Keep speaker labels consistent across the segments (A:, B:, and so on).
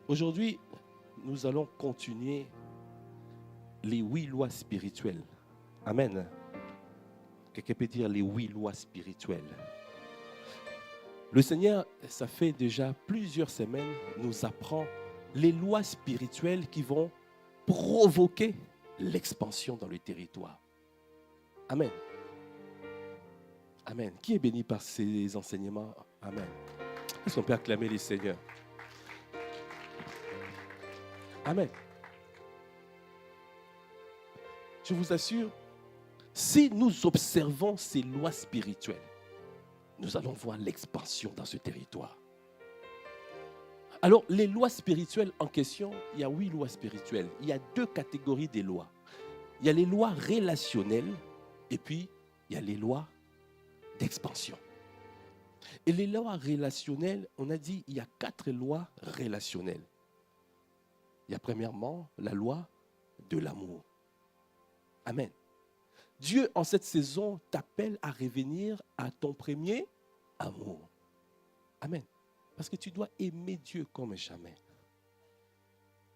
A: Aujourd'hui, nous allons continuer les 8 lois spirituelles. Amen. Quelqu'un peut dire les 8 lois spirituelles. Le Seigneur, ça fait déjà plusieurs semaines, nous apprend les lois spirituelles qui vont provoquer l'expansion dans le territoire. Amen. Amen. Qui est béni par ces enseignements? Amen. Est-ce qu'on peut acclamer les Seigneurs? Amen. Je vous assure, si nous observons ces lois spirituelles, nous allons voir l'expansion dans ce territoire. Alors, les lois spirituelles en question, il y a 8 lois spirituelles. Il y a 2 catégories de lois. Il y a les lois relationnelles et puis il y a les lois d'expansion. Et les lois relationnelles, on a dit il y a 4 lois relationnelles. Il y a premièrement la loi de l'amour. Amen. Dieu, en cette saison, t'appelle à revenir à ton premier amour. Amen. Parce que tu dois aimer Dieu comme jamais.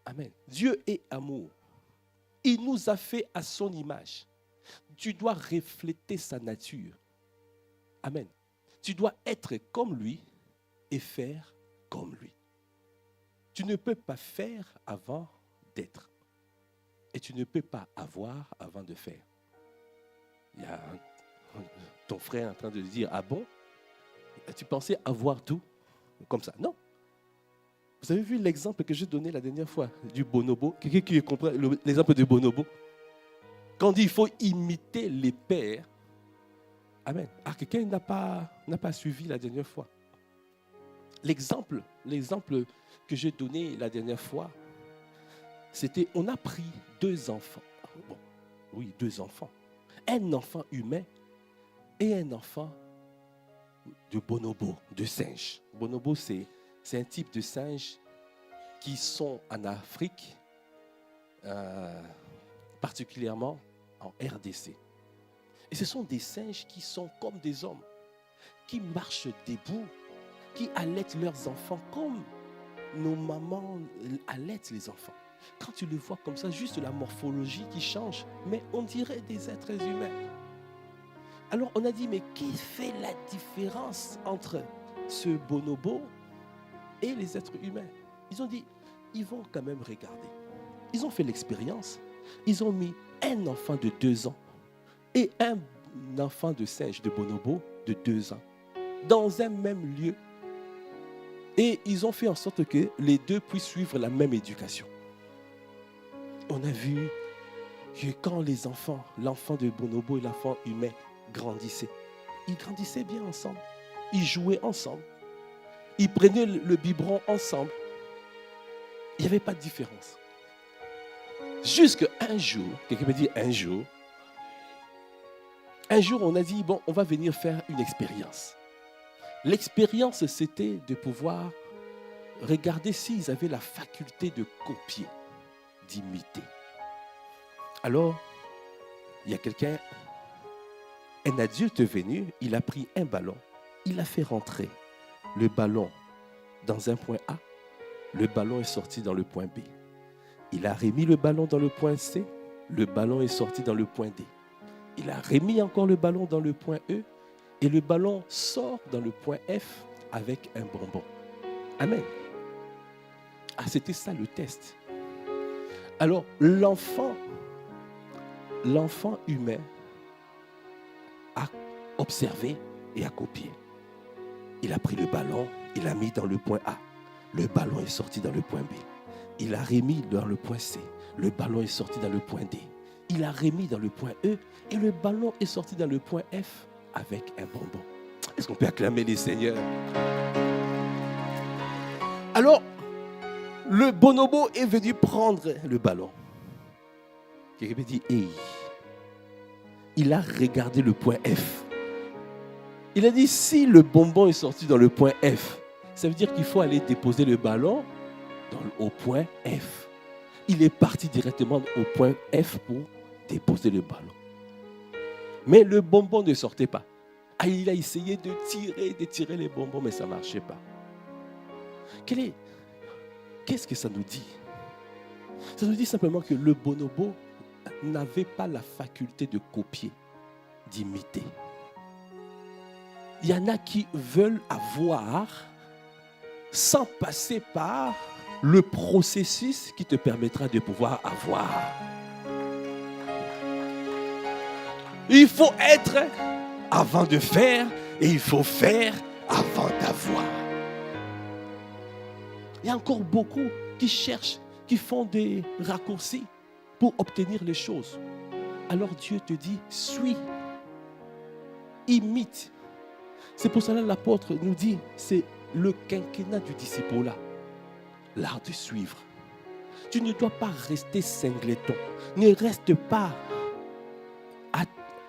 A: Amen. Dieu est amour. Il nous a fait à son image. Tu dois refléter sa nature. Amen. Tu dois être comme lui et faire comme lui. Tu ne peux pas faire avant d'être. Et tu ne peux pas avoir avant de faire. Il y a ton frère en train de dire, ah bon? Tu pensais avoir tout comme ça? Non. Vous avez vu l'exemple que j'ai donné la dernière fois du bonobo? Quelqu'un qui comprend l'exemple du bonobo? Quand on dit qu'il faut imiter les pères. Amen. Ah, quelqu'un n'a pas suivi la dernière fois. L'exemple que j'ai donné la dernière fois, c'était, on a pris 2 enfants. Bon, oui, 2 enfants. Un enfant humain et un enfant de bonobo, de singe. Bonobo, c'est un type de singe qui sont en Afrique, particulièrement en RDC. Et ce sont des singes qui sont comme des hommes, qui marchent debout, qui allaitent leurs enfants comme nos mamans allaitent les enfants. Quand tu les vois comme ça, juste la morphologie qui change, mais on dirait des êtres humains. Alors on a dit, mais qui fait la différence entre ce bonobo et les êtres humains? Ils ont dit, ils vont quand même regarder. Ils ont fait l'expérience. Ils ont mis un enfant de 2 ans et un enfant de singe de bonobo de 2 ans dans un même lieu. Et ils ont fait en sorte que les 2 puissent suivre la même éducation. On a vu que quand les enfants, l'enfant de bonobo et l'enfant humain grandissaient, ils grandissaient bien ensemble. Ils jouaient ensemble. Ils prenaient le biberon ensemble. Il n'y avait pas de différence. Jusqu'à un jour, quelqu'un me dit un jour, on a dit, bon, on va venir faire une expérience. L'expérience, c'était de pouvoir regarder s'ils avaient la faculté de copier, d'imiter. Alors, il y a quelqu'un, un adulte est venu, il a pris un ballon, il a fait rentrer le ballon dans un point A, le ballon est sorti dans le point B. Il a remis le ballon dans le point C, le ballon est sorti dans le point D. Il a remis encore le ballon dans le point E et le ballon sort dans le point F avec un bonbon. Amen. Ah, c'était ça le test. Alors, l'enfant humain a observé et a copié. Il a pris le ballon, il l'a mis dans le point A. Le ballon est sorti dans le point B. Il a remis dans le point C. Le ballon est sorti dans le point D. Il a remis dans le point E et le ballon est sorti dans le point F avec un bonbon. Est-ce qu'on peut acclamer les seigneurs? Alors, le bonobo est venu prendre le ballon. Quelqu'un me dit, hey. Il a regardé le point F. Il a dit, si le bonbon est sorti dans le point F, ça veut dire qu'il faut aller déposer le ballon au point F. Il est parti directement au point F pour déposer le ballon. Mais le bonbon ne sortait pas. Ah, il a essayé de tirer les bonbons, mais ça ne marchait pas. qu'est-ce que ça nous dit? Ça nous dit simplement que le bonobo n'avait pas la faculté de copier, d'imiter. Il y en a qui veulent avoir sans passer par le processus qui te permettra de pouvoir avoir. Il faut être avant de faire et il faut faire avant d'avoir. Il y a encore beaucoup qui cherchent, qui font des raccourcis pour obtenir les choses. Alors Dieu te dit, suis, imite. C'est pour cela que l'apôtre nous dit, c'est le quinquennat du disciple-là, l'art de suivre. Tu ne dois pas rester singleton. Ne reste pas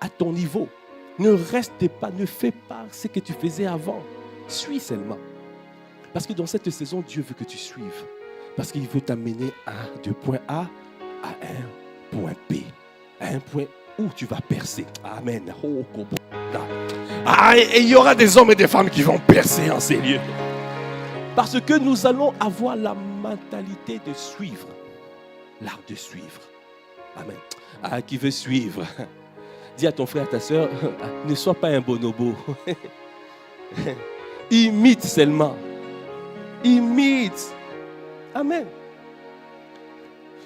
A: à ton niveau. Ne reste pas, ne fais pas ce que tu faisais avant. Suis seulement. Parce que dans cette saison, Dieu veut que tu suives. Parce qu'il veut t'amener de point A à un point B. À un point où tu vas percer. Amen. Et il y aura des hommes et des femmes qui vont percer en ces lieux. Parce que nous allons avoir la mentalité de suivre. L'art de suivre. Amen. Qui veut suivre? Dis à ton frère, à ta soeur, ne sois pas un bonobo. Imite seulement. Imite. Amen.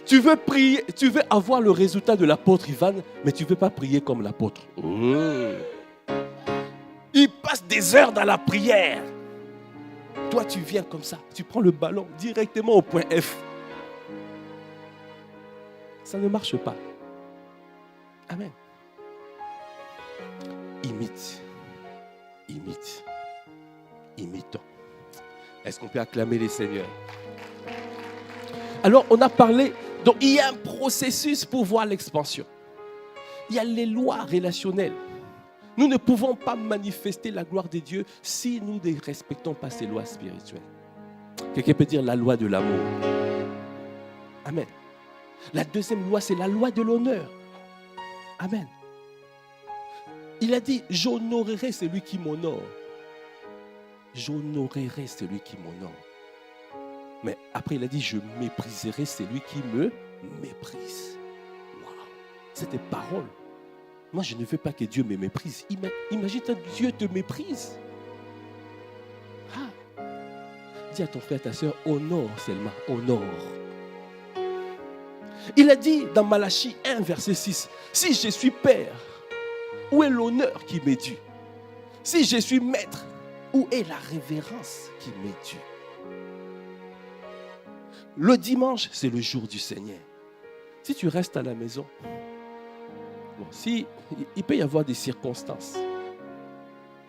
A: Tu veux prier, tu veux avoir le résultat de l'apôtre Ivan, mais tu ne veux pas prier comme l'apôtre. Il passe des heures dans la prière. Toi, tu viens comme ça. Tu prends le ballon directement au point F. Ça ne marche pas. Amen. Imite. Imite. Imitons. Est-ce qu'on peut acclamer les seigneurs? Alors, on a parlé, donc il y a un processus pour voir l'expansion. Il y a les lois relationnelles. Nous ne pouvons pas manifester la gloire de Dieu si nous ne respectons pas ces lois spirituelles. Quelqu'un peut dire la loi de l'amour. Amen. La deuxième loi, c'est la loi de l'honneur. Amen. Il a dit, j'honorerai celui qui m'honore. J'honorerai celui qui m'honore. Mais après, il a dit, je mépriserai celui qui me méprise. Wow. C'est des paroles. Moi, je ne veux pas que Dieu me méprise. Imagine, Dieu te méprise. Dis à ton frère, ta soeur, honore seulement, honore. Il a dit dans Malachie 1, verset 6, si je suis père, où est l'honneur qui m'est dû? Si je suis maître, où est la révérence qui m'est due? Le dimanche, c'est le jour du Seigneur. Si tu restes à la maison, il peut y avoir des circonstances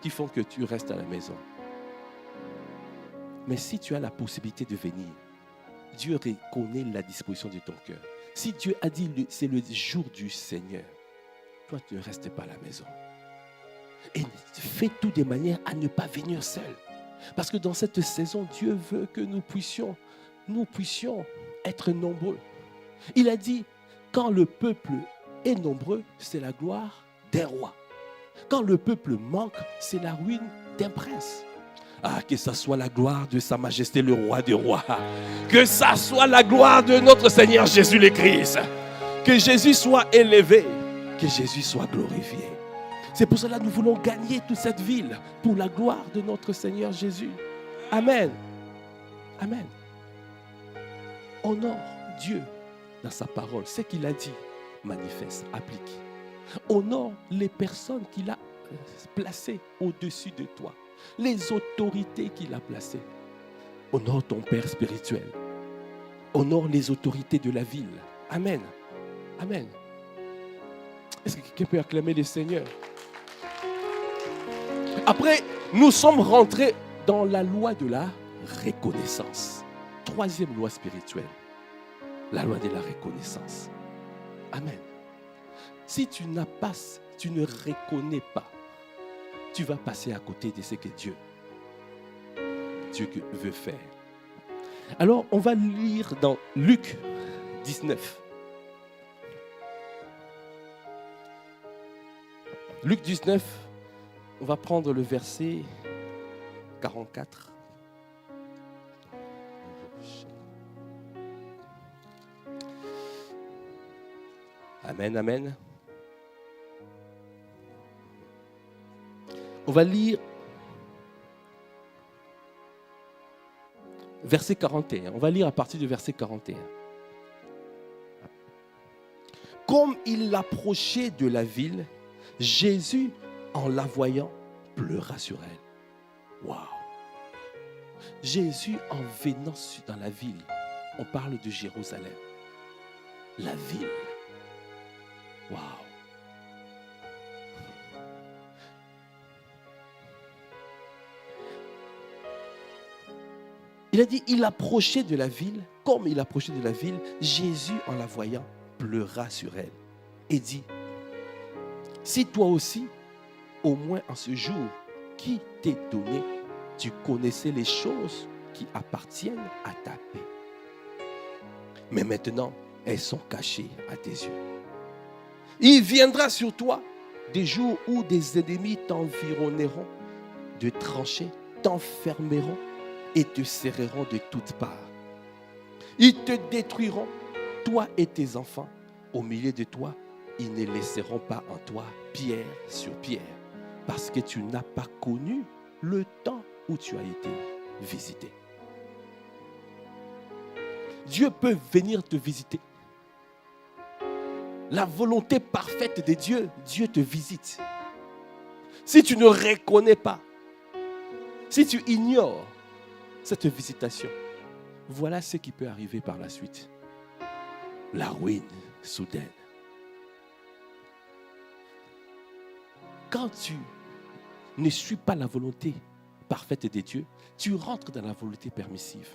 A: qui font que tu restes à la maison. Mais si tu as la possibilité de venir, Dieu reconnaît la disposition de ton cœur. Si Dieu a dit c'est le jour du Seigneur, toi tu ne restes pas à la maison. Et fais tout de manière à ne pas venir seul. Parce que dans cette saison, Dieu veut que nous puissions être nombreux. Il a dit, quand le peuple est nombreux, c'est la gloire d'un roi. Quand le peuple manque, c'est la ruine d'un prince. Que ça soit la gloire de Sa Majesté le Roi des Rois. Que ça soit la gloire de notre Seigneur Jésus le Christ. Que Jésus soit élevé. Que Jésus soit glorifié. C'est pour cela que nous voulons gagner toute cette ville pour la gloire de notre Seigneur Jésus. Amen. Amen. Honore Dieu dans sa parole. Ce qu'il a dit, manifeste, applique. Honore les personnes qu'il a placées au-dessus de toi. Les autorités qu'il a placées. Honore ton Père spirituel. Honore les autorités de la ville. Amen. Amen. Est-ce que quelqu'un peut acclamer le Seigneur? Après, nous sommes rentrés dans la loi de la reconnaissance. Troisième loi spirituelle. La loi de la reconnaissance. Amen. Si tu ne reconnais pas, tu vas passer à côté de ce que Dieu veut faire. Alors, on va lire dans Luc 19. Luc 19, on va prendre le verset 44. Amen, amen. On va lire verset 41. On va lire à partir du verset 41. Comme il approchait de la ville, Jésus, en la voyant, pleura sur elle. Waouh! Jésus, en venant dans la ville, on parle de Jérusalem. La ville. Waouh! Il a dit, il approchait de la ville. Comme il approchait de la ville, Jésus, en la voyant, pleura sur elle et dit, si toi aussi, au moins en ce jour qui t'est donné, tu connaissais les choses qui appartiennent à ta paix. Mais maintenant, elles sont cachées à tes yeux. Il viendra sur toi des jours où des ennemis t'environneront de tranchées, t'enfermeront et te serreront de toutes parts. Ils te détruiront, toi et tes enfants. Au milieu de toi, ils ne laisseront pas en toi pierre sur pierre, parce que tu n'as pas connu le temps où tu as été visité. Dieu peut venir te visiter. La volonté parfaite de Dieu, Dieu te visite. Si tu ne reconnais pas, si tu ignores cette visitation, voilà ce qui peut arriver par la suite. La ruine soudaine. Quand tu ne suis pas la volonté parfaite de Dieu, tu rentres dans la volonté permissive.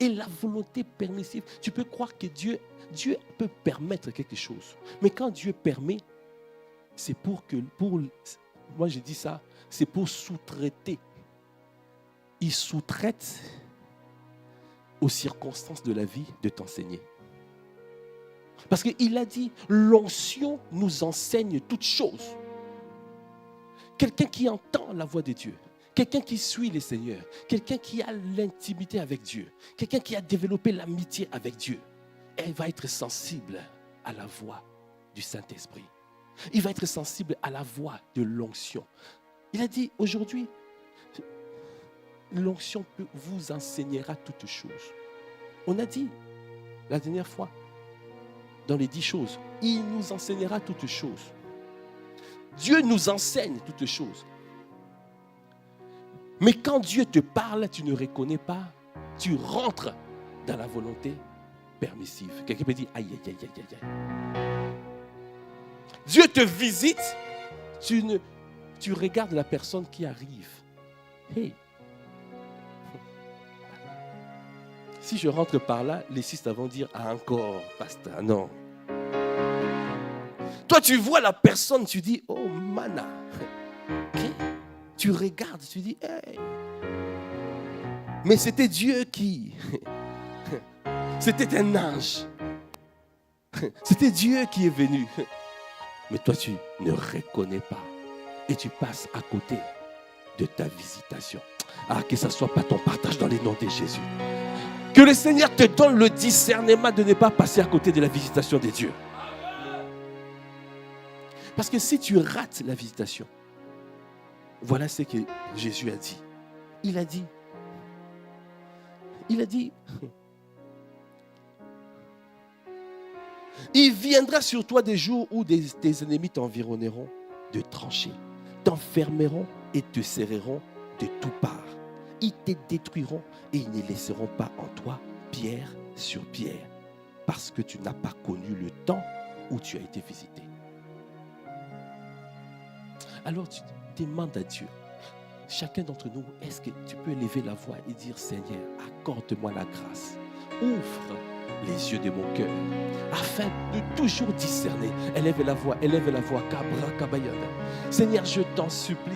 A: Et la volonté permissive, tu peux croire que Dieu peut permettre quelque chose. Mais quand Dieu permet, c'est moi je dis ça, c'est pour sous-traiter. Il sous-traite aux circonstances de la vie de t'enseigner. Parce qu'il a dit, l'onction nous enseigne toutes choses. Quelqu'un qui entend la voix de Dieu, quelqu'un qui suit le Seigneur, quelqu'un qui a l'intimité avec Dieu, quelqu'un qui a développé l'amitié avec Dieu, elle va être sensible à la voix du Saint-Esprit. Il va être sensible à la voix de l'onction. Il a dit aujourd'hui, l'onction vous enseignera toutes choses. On a dit la dernière fois, dans les 10 choses, il nous enseignera toutes choses. Dieu nous enseigne toutes choses. Mais quand Dieu te parle, tu ne reconnais pas, tu rentres dans la volonté permissive. Quelqu'un peut dire, aïe, aïe, aïe, aïe, aïe. Dieu te visite, tu regardes la personne qui arrive. Hey. Si je rentre par là, les sisters vont dire, ah encore, pasteur, non. Toi, tu vois la personne, tu dis, oh, mana. Okay. Tu regardes, tu dis, hey. Mais c'était Dieu qui... C'était un ange. C'était Dieu qui est venu. Mais toi, tu ne reconnais pas. Et tu passes à côté de ta visitation. Ah, que ça ne soit pas ton partage dans les noms de Jésus. Que le Seigneur te donne le discernement de ne pas passer à côté de la visitation de Dieu. Parce que si tu rates la visitation, voilà ce que Jésus a dit. Il a dit, il viendra sur toi des jours où tes ennemis t'environneront de tranchées, t'enfermeront et te serreront de toutes parts. Ils te détruiront et ils ne laisseront pas en toi pierre sur pierre, parce que tu n'as pas connu le temps où tu as été visité. Alors tu demandes à Dieu, chacun d'entre nous, est-ce que tu peux élever la voix et dire, Seigneur, accorde-moi la grâce, ouvre les yeux de mon cœur, afin de toujours discerner. Élève la voix, Kabra Kabayana. Seigneur, je t'en supplie,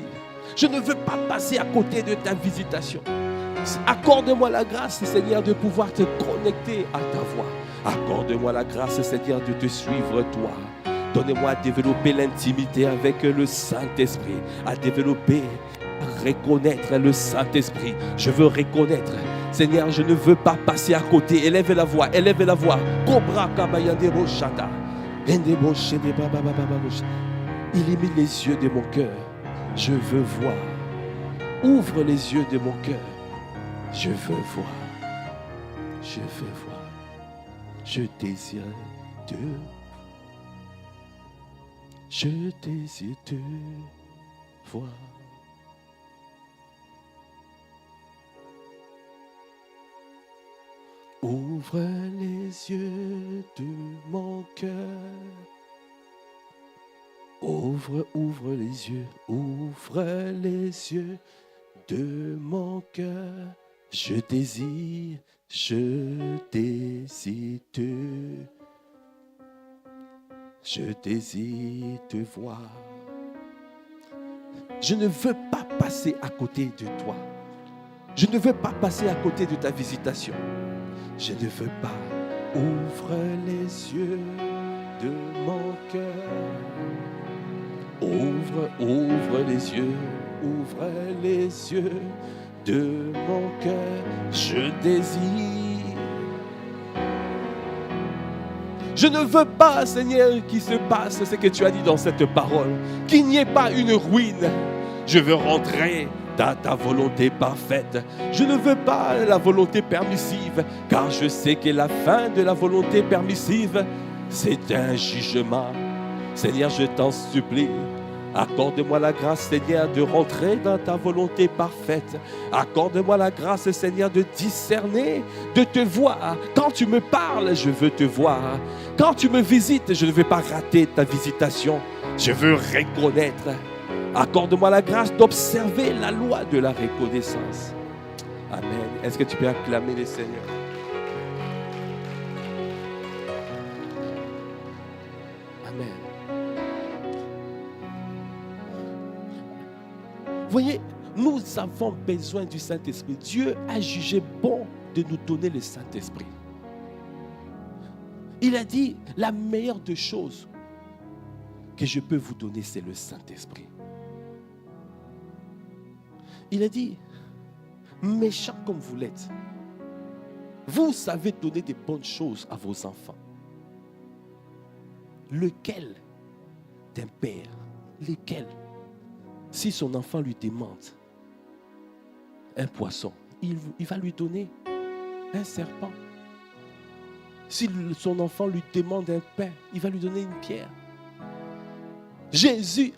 A: je ne veux pas passer à côté de ta visitation. Accorde-moi la grâce, Seigneur, de pouvoir te connecter à ta voix. Accorde-moi la grâce, Seigneur, de te suivre, toi. Donnez-moi à développer l'intimité avec le Saint-Esprit, à développer, à reconnaître le Saint-Esprit. Je veux reconnaître. Seigneur, je ne veux pas passer à côté. Élève la voix. Cobra Kabayandero Shanda. Illumine les yeux de mon cœur. Je veux voir. Ouvre les yeux de mon cœur. Je veux voir. Je veux voir. Je désire te. Je désire te voir. Ouvre les yeux de mon cœur. Ouvre les yeux. Ouvre les yeux de mon cœur. Je désire te. Je désire te voir. Je ne veux pas passer à côté de toi. Je ne veux pas passer à côté de ta visitation. Je ne veux pas. Ouvre les yeux de mon cœur. Ouvre les yeux. Ouvre les yeux de mon cœur. Je désire. Je ne veux pas, Seigneur, qu'il se passe ce que tu as dit dans cette parole. Qu'il n'y ait pas une ruine. Je veux rentrer dans ta volonté parfaite. Je ne veux pas la volonté permissive, car je sais que la fin de la volonté permissive, c'est un jugement. Seigneur, je t'en supplie. Accorde-moi la grâce, Seigneur, de rentrer dans ta volonté parfaite. Accorde-moi la grâce, Seigneur, de discerner, de te voir. Quand tu me parles, je veux te voir. Quand tu me visites, je ne veux pas rater ta visitation. Je veux reconnaître. Accorde-moi la grâce d'observer la loi de la reconnaissance. Amen. Est-ce que tu peux acclamer le Seigneur? Amen. Voyez, nous avons besoin du Saint-Esprit. Dieu a jugé bon de nous donner le Saint-Esprit. Il a dit, la meilleure des choses que je peux vous donner, c'est le Saint-Esprit. Il a dit, méchant comme vous l'êtes, vous savez donner des bonnes choses à vos enfants. Lequel d'un père, lequel, si son enfant lui demande un poisson, il va lui donner un serpent. Si son enfant lui demande un pain, il va lui donner une pierre. Jésus,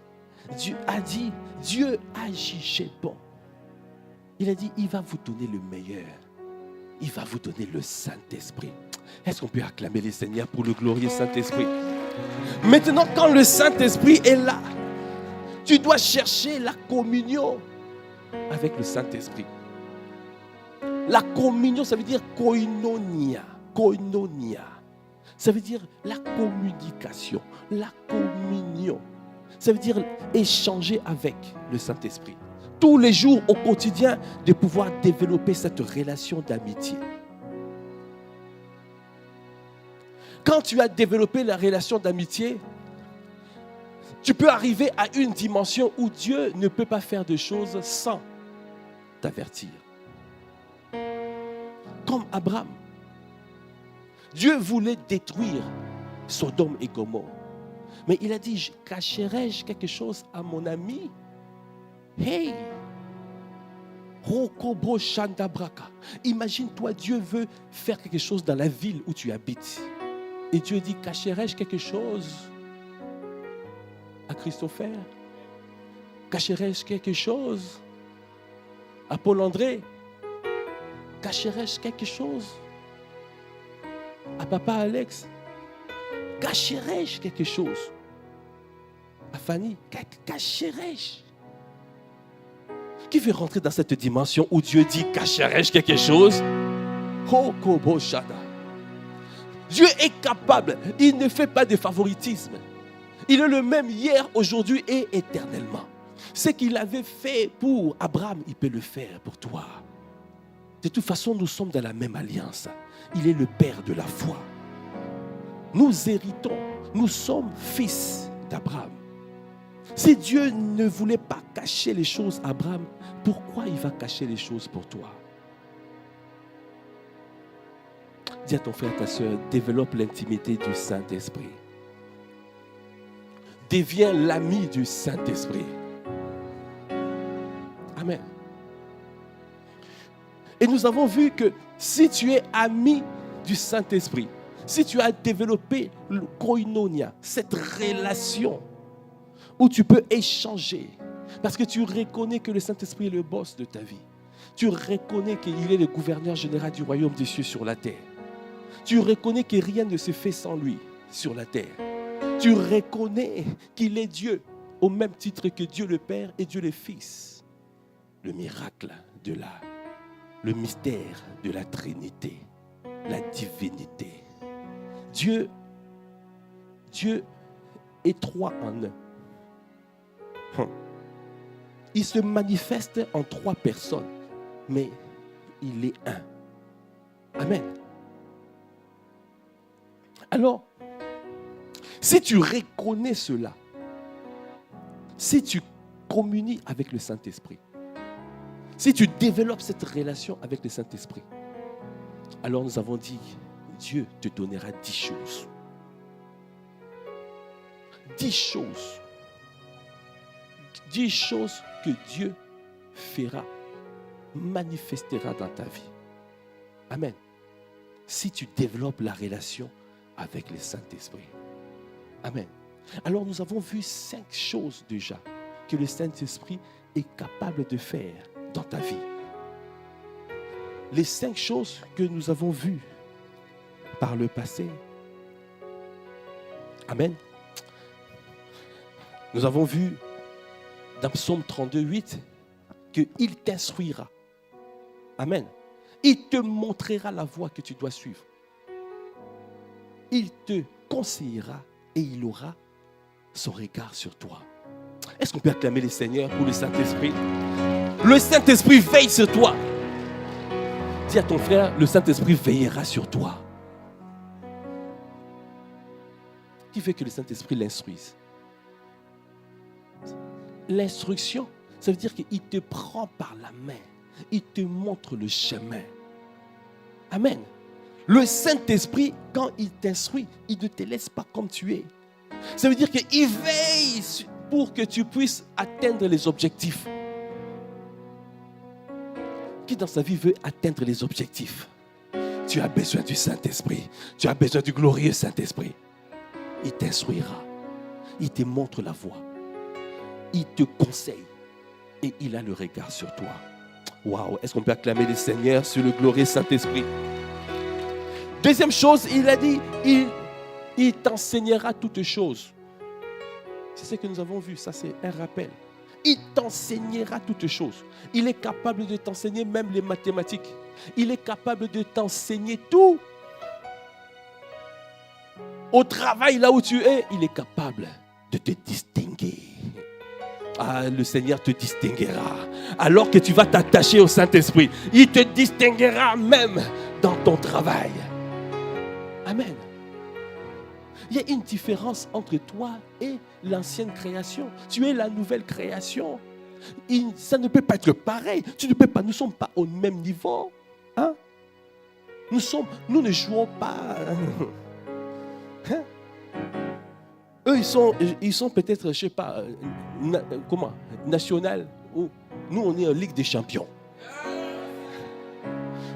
A: Dieu a dit, Dieu a jugé bon. Il a dit, il va vous donner le meilleur. Il va vous donner le Saint-Esprit. Est-ce qu'on peut acclamer le Seigneur pour le glorieux Saint-Esprit? Maintenant, quand le Saint-Esprit est là, tu dois chercher la communion avec le Saint-Esprit. La communion, ça veut dire koinonia. Koinonia. Ça veut dire la communication, la communion. Ça veut dire échanger avec le Saint-Esprit. Tous les jours, au quotidien, de pouvoir développer cette relation d'amitié. Quand tu as développé la relation d'amitié, tu peux arriver à une dimension où Dieu ne peut pas faire de choses sans t'avertir. Comme Abraham. Dieu voulait détruire Sodome et Gomorrhe. Mais il a dit, cacherai-je quelque chose à mon ami? Hey! Rokobo Shandabraka. Imagine-toi, Dieu veut faire quelque chose dans la ville où tu habites. Et Dieu dit, cacherai-je quelque chose à Christopher? Cacherai-je quelque chose à Paul-André? Cacherai-je quelque chose à Papa Alex? Cacherai-je quelque chose à Fanny? Cacherai-je? Qui veut rentrer dans cette dimension où Dieu dit, cacherai-je quelque chose? Hokobo Shada. Dieu est capable. Il ne fait pas de favoritisme. Il est le même hier, aujourd'hui et éternellement. Ce qu'il avait fait pour Abraham, il peut le faire pour toi. De toute façon, nous sommes dans la même alliance. Il est le Père de la foi. Nous héritons. Nous sommes fils d'Abraham. Si Dieu ne voulait pas cacher les choses à Abraham, pourquoi il va cacher les choses pour toi? Dis à ton frère, ta soeur, développe l'intimité du Saint-Esprit. deviens l'ami du Saint-Esprit. Amen. Et nous avons vu que si tu es ami du Saint-Esprit, si tu as développé le koinonia, cette relation où tu peux échanger, parce que tu reconnais que le Saint-Esprit est le boss de ta vie. Tu reconnais qu'il est le gouverneur général du royaume des cieux sur la terre. Tu reconnais que rien ne se fait sans lui sur la terre. Tu reconnais qu'il est Dieu au même titre que Dieu le Père et Dieu le Fils. Le miracle le mystère de la Trinité, la divinité. Dieu est trois en un. Il se manifeste en trois personnes, mais il est un. Amen. Alors, si tu reconnais cela, si tu communies avec le Saint-Esprit, si tu développes cette relation avec le Saint-Esprit, alors nous avons dit, Dieu te donnera 10 choses. 10 choses. 10 choses que Dieu fera, manifestera dans ta vie. Amen. Si tu développes la relation avec le Saint-Esprit. Amen. Alors nous avons vu 5 choses déjà que le Saint-Esprit est capable de faire dans ta vie. Les 5 choses que nous avons vues par le passé. Amen. Nous avons vu dans Psaume 32, 8 qu'il t'instruira. Amen. Il te montrera la voie que tu dois suivre. Il te conseillera et il aura son regard sur toi. Est-ce qu'on peut acclamer le Seigneur pour le Saint-Esprit? Le Saint-Esprit veille sur toi. Dis à ton frère, le Saint-Esprit veillera sur toi. Qui fait que le Saint-Esprit l'instruise? L'instruction, ça veut dire qu'il te prend par la main. Il te montre le chemin. Amen. Le Saint-Esprit, quand il t'instruit, il ne te laisse pas comme tu es. Ça veut dire qu'il veille pour que tu puisses atteindre les objectifs. Qui dans sa vie veut atteindre les objectifs? Tu as besoin du Saint-Esprit. Tu as besoin du glorieux Saint-Esprit. Il t'instruira. Il te montre la voie. Il te conseille. Et il a le regard sur toi. Waouh! Est-ce qu'on peut acclamer le Seigneur sur le glorieux Saint-Esprit? Deuxième chose, il a dit, il t'enseignera toutes choses. C'est ce que nous avons vu, ça c'est un rappel. Il t'enseignera toutes choses. Il est capable de t'enseigner même les mathématiques. Il est capable de t'enseigner tout. Au travail, là où tu es, il est capable de te distinguer. Ah, le Seigneur te distinguera. Alors que tu vas t'attacher au Saint-Esprit, il te distinguera même dans ton travail. Amen. Il y a une différence entre toi et l'ancienne création. Tu es la nouvelle création. Ça ne peut pas être pareil. Tu ne peux pas. Nous ne sommes pas au même niveau. Hein? Nous ne jouons pas. Hein? Eux, ils sont peut-être, je ne sais pas, national. Nous, on est en Ligue des Champions.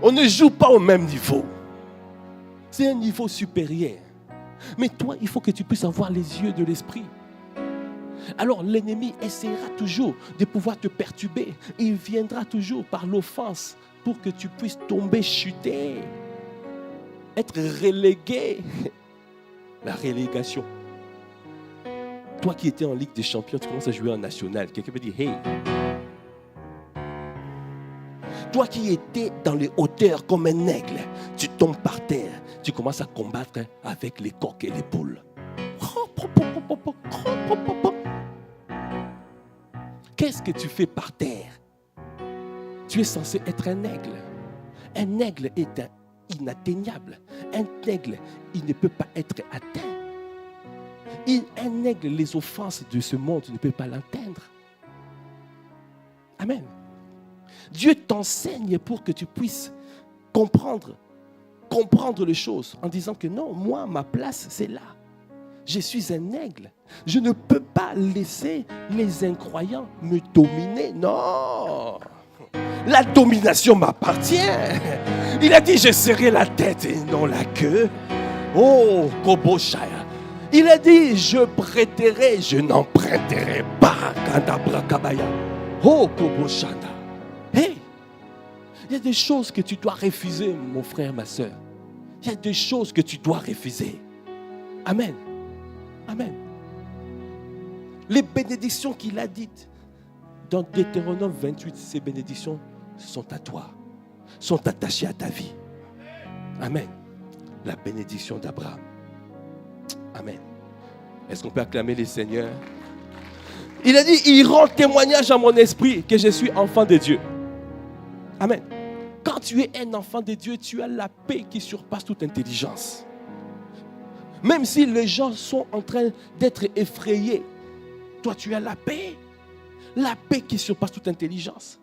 A: On ne joue pas au même niveau. C'est un niveau supérieur. Mais toi, il faut que tu puisses avoir les yeux de l'esprit. Alors l'ennemi essaiera toujours de pouvoir te perturber. Il viendra toujours par l'offense pour que tu puisses tomber, chuter, être relégué. La relégation. Toi qui étais en Ligue des Champions, tu commences à jouer en national. Quelqu'un peut dire, hey. Toi qui étais dans les hauteurs comme un aigle, tu tombes par terre. Tu commences à combattre avec les coqs et les poules. Qu'est-ce que tu fais par terre? Tu es censé être un aigle. Un aigle est inatteignable. Un aigle, il ne peut pas être atteint. Un aigle, les offenses de ce monde ne peut pas l'atteindre. Amen. Dieu t'enseigne pour que tu puisses comprendre les choses en disant que non, moi, ma place, c'est là. Je suis un aigle. Je ne peux pas laisser les incroyants me dominer. Non. La domination m'appartient. Il a dit, je serai la tête et non la queue. Oh, Koboshaya. Il a dit, je prêterai, je n'emprunterai pas. Kandabrakabaya. Oh, Koboshana. Hey, il y a des choses que tu dois refuser, mon frère, ma soeur. Il y a des choses que tu dois refuser. Amen. Amen. Les bénédictions qu'il a dites dans Deutéronome 28, ces bénédictions sont à toi, sont attachées à ta vie. Amen. La bénédiction d'Abraham. Amen. Est-ce qu'on peut acclamer les Seigneurs? Il a dit, il rend témoignage à mon esprit que je suis enfant de Dieu. Amen. Quand tu es un enfant de Dieu, tu as la paix qui surpasse toute intelligence. Même si les gens sont en train d'être effrayés, toi tu as la paix qui surpasse toute intelligence.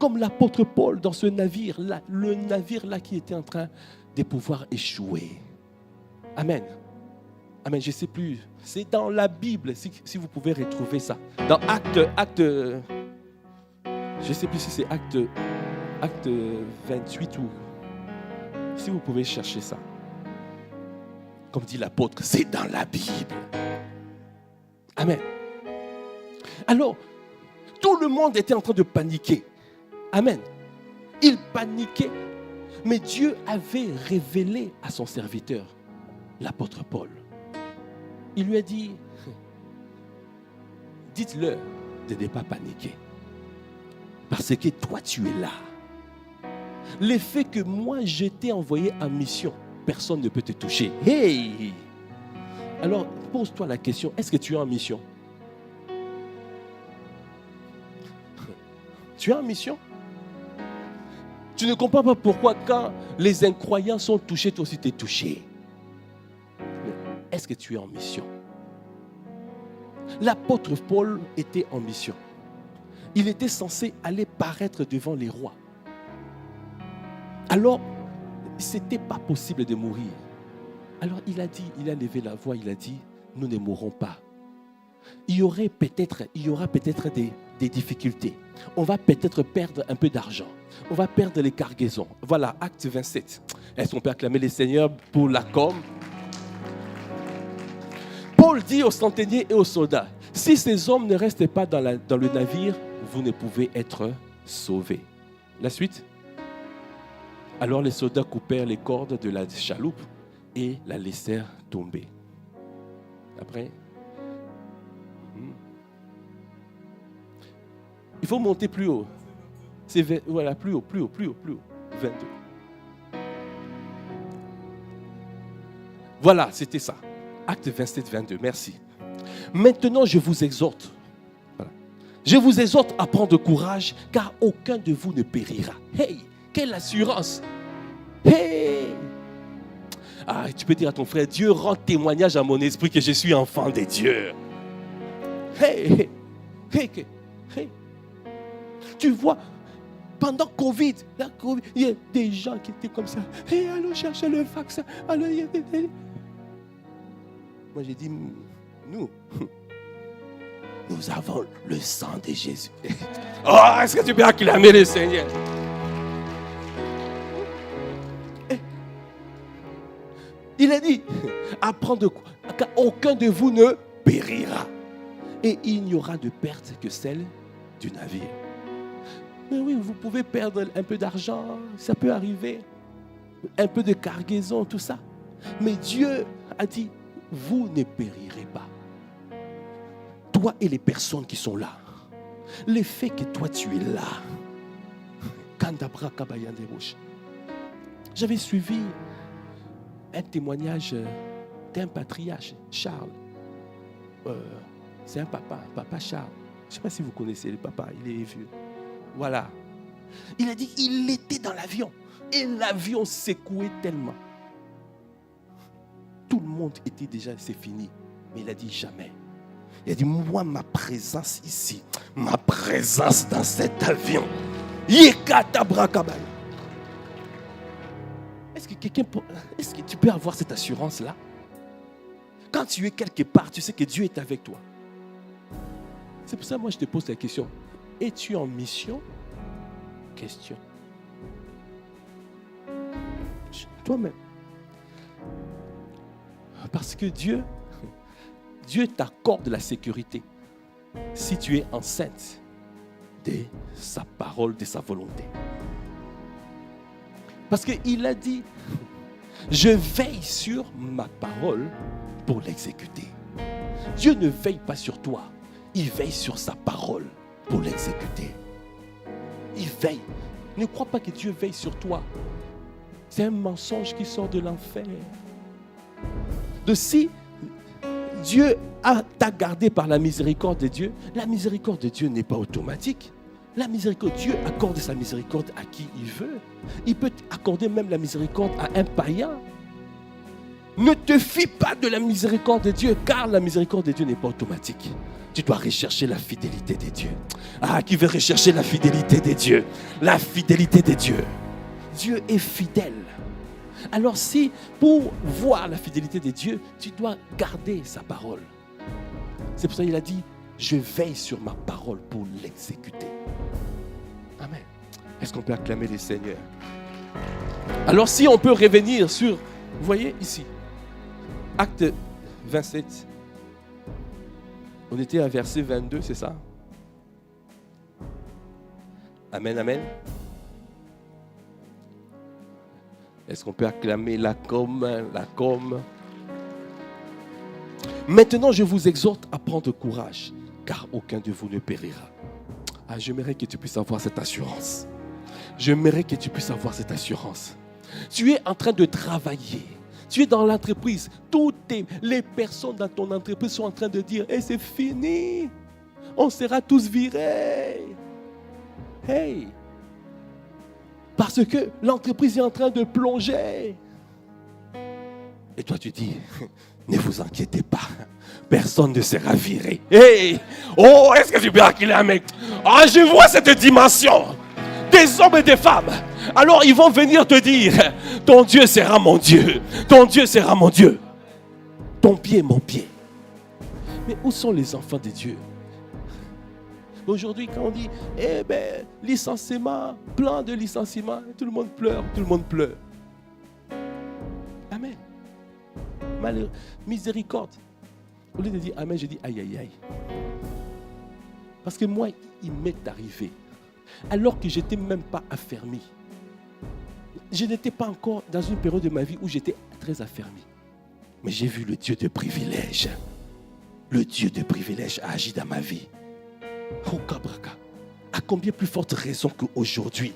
A: Comme l'apôtre Paul dans ce navire, le navire là qui était en train de pouvoir échouer. Amen. Amen, je ne sais plus. C'est dans la Bible, si vous pouvez retrouver ça. Dans Acte, je ne sais plus si c'est Acte 28 ou... Si vous pouvez chercher ça. Comme dit l'apôtre, c'est dans la Bible. Amen. Alors, tout le monde était en train de paniquer. Amen. Il paniquait. Mais Dieu avait révélé à son serviteur, l'apôtre Paul. Il lui a dit, dites-leur de ne pas paniquer. Parce que toi, tu es là. Le fait que moi, je t'ai envoyé en mission, personne ne peut te toucher. Hey! Alors, pose-toi la question, est-ce que tu es en mission? Tu es en mission? Tu ne comprends pas pourquoi quand les incroyants sont touchés, toi aussi tu es touché. Mais est-ce que tu es en mission? L'apôtre Paul était en mission. Il était censé aller paraître devant les rois. Alors, ce n'était pas possible de mourir. Alors il a levé la voix, il a dit, nous ne mourrons pas. Il y aura peut-être des difficultés. On va peut-être perdre un peu d'argent. On va perdre les cargaisons. Voilà, acte 27. Est-ce qu'on peut acclamer les seigneurs pour la com? Paul dit aux centeniers et aux soldats, si ces hommes ne restent pas dans le navire, vous ne pouvez être sauvés. La suite. Alors les soldats coupèrent les cordes de la chaloupe et la laissèrent tomber. Après, il faut monter plus haut. Voilà, plus haut. 22. Voilà, c'était ça. Acte 27, 22. Merci. Maintenant, je vous exhorte. Voilà. Je vous exhorte à prendre courage, car aucun de vous ne périra. Hey, quelle assurance! Hey! Ah, tu peux dire à ton frère, Dieu rend témoignage à mon esprit que je suis enfant de Dieu. Hey! Tu vois, pendant Covid, il y a des gens qui étaient comme ça. Hey, allons chercher le vaccin. Moi, j'ai dit, nous avons le sang de Jésus. Oh, est-ce que tu peux acclamer le Seigneur? Il a dit, apprendre quoi? Aucun de vous ne périra. Et il n'y aura de perte que celle du navire. Mais oui, vous pouvez perdre un peu d'argent, ça peut arriver. Un peu de cargaison, tout ça. Mais Dieu a dit, vous ne périrez pas. Toi et les personnes qui sont là. Le fait que toi tu es là. Kandabra Kabayan des Roches. J'avais suivi un témoignage d'un patriarche, Charles. C'est un papa Charles. Je ne sais pas si vous connaissez le papa, il est vieux. Voilà. Il a dit qu'il était dans l'avion. Et l'avion secouait tellement. Tout le monde était déjà, c'est fini. Mais il a dit jamais. Il a dit, moi, ma présence ici, ma présence dans cet avion. Yekatabrakabay. Est-ce que tu peux avoir cette assurance-là? Quand tu es quelque part, tu sais que Dieu est avec toi. C'est pour ça que moi je te pose la question. Es-tu en mission? Question. Toi-même. Parce que Dieu t'accorde la sécurité si tu es enceinte de sa parole, de sa volonté. Parce qu'il a dit, je veille sur ma parole pour l'exécuter. Dieu ne veille pas sur toi, il veille sur sa parole pour l'exécuter. Il veille. Ne crois pas que Dieu veille sur toi. C'est un mensonge qui sort de l'enfer. De si Dieu t'a gardé par la miséricorde de Dieu, la miséricorde de Dieu n'est pas automatique. La miséricorde, Dieu accorde sa miséricorde à qui il veut. Il peut accorder même la miséricorde à un païen. Ne te fie pas de la miséricorde de Dieu, car la miséricorde de Dieu n'est pas automatique. Tu dois rechercher la fidélité de Dieu. Ah, qui veut rechercher la fidélité de Dieu? La fidélité de Dieu. Dieu est fidèle. Alors si, pour voir la fidélité de Dieu, tu dois garder sa parole. C'est pour ça qu'il a dit, je veille sur ma parole pour l'exécuter. Amen. Est-ce qu'on peut acclamer le Seigneur? Alors si on peut revenir sur, vous voyez ici, Acte 27, on était à verset 22, c'est ça? Amen, amen. Est-ce qu'on peut acclamer la com? Maintenant, je vous exhorte à prendre courage, car aucun de vous ne périra. Ah, j'aimerais que tu puisses avoir cette assurance. J'aimerais que tu puisses avoir cette assurance. Tu es en train de travailler. Tu es dans l'entreprise. Toutes les personnes dans ton entreprise sont en train de dire, hey, c'est fini. On sera tous virés. Hey. Parce que l'entreprise est en train de plonger. Et toi, tu dis, ne vous inquiétez pas. Personne ne sera viré. Hey! Oh, est-ce que tu peux accueillir un mec? Ah, je vois cette dimension. Des hommes et des femmes. Alors, ils vont venir te dire, ton Dieu sera mon Dieu. Ton Dieu sera mon Dieu. Ton pied, mon pied. Mais où sont les enfants de Dieu? Aujourd'hui, quand on dit, licenciement, plan de licenciement, tout le monde pleure, tout le monde pleure. Amen. Malheur, miséricorde. Au lieu de dire amen, je dis aïe, aïe, aïe. Parce que moi, il m'est arrivé, alors que je n'étais même pas affermi. Je n'étais pas encore dans une période de ma vie où j'étais très affermi. Mais j'ai vu le Dieu de privilège. Le Dieu de privilège a agi dans ma vie. À combien plus forte raison qu'aujourd'hui,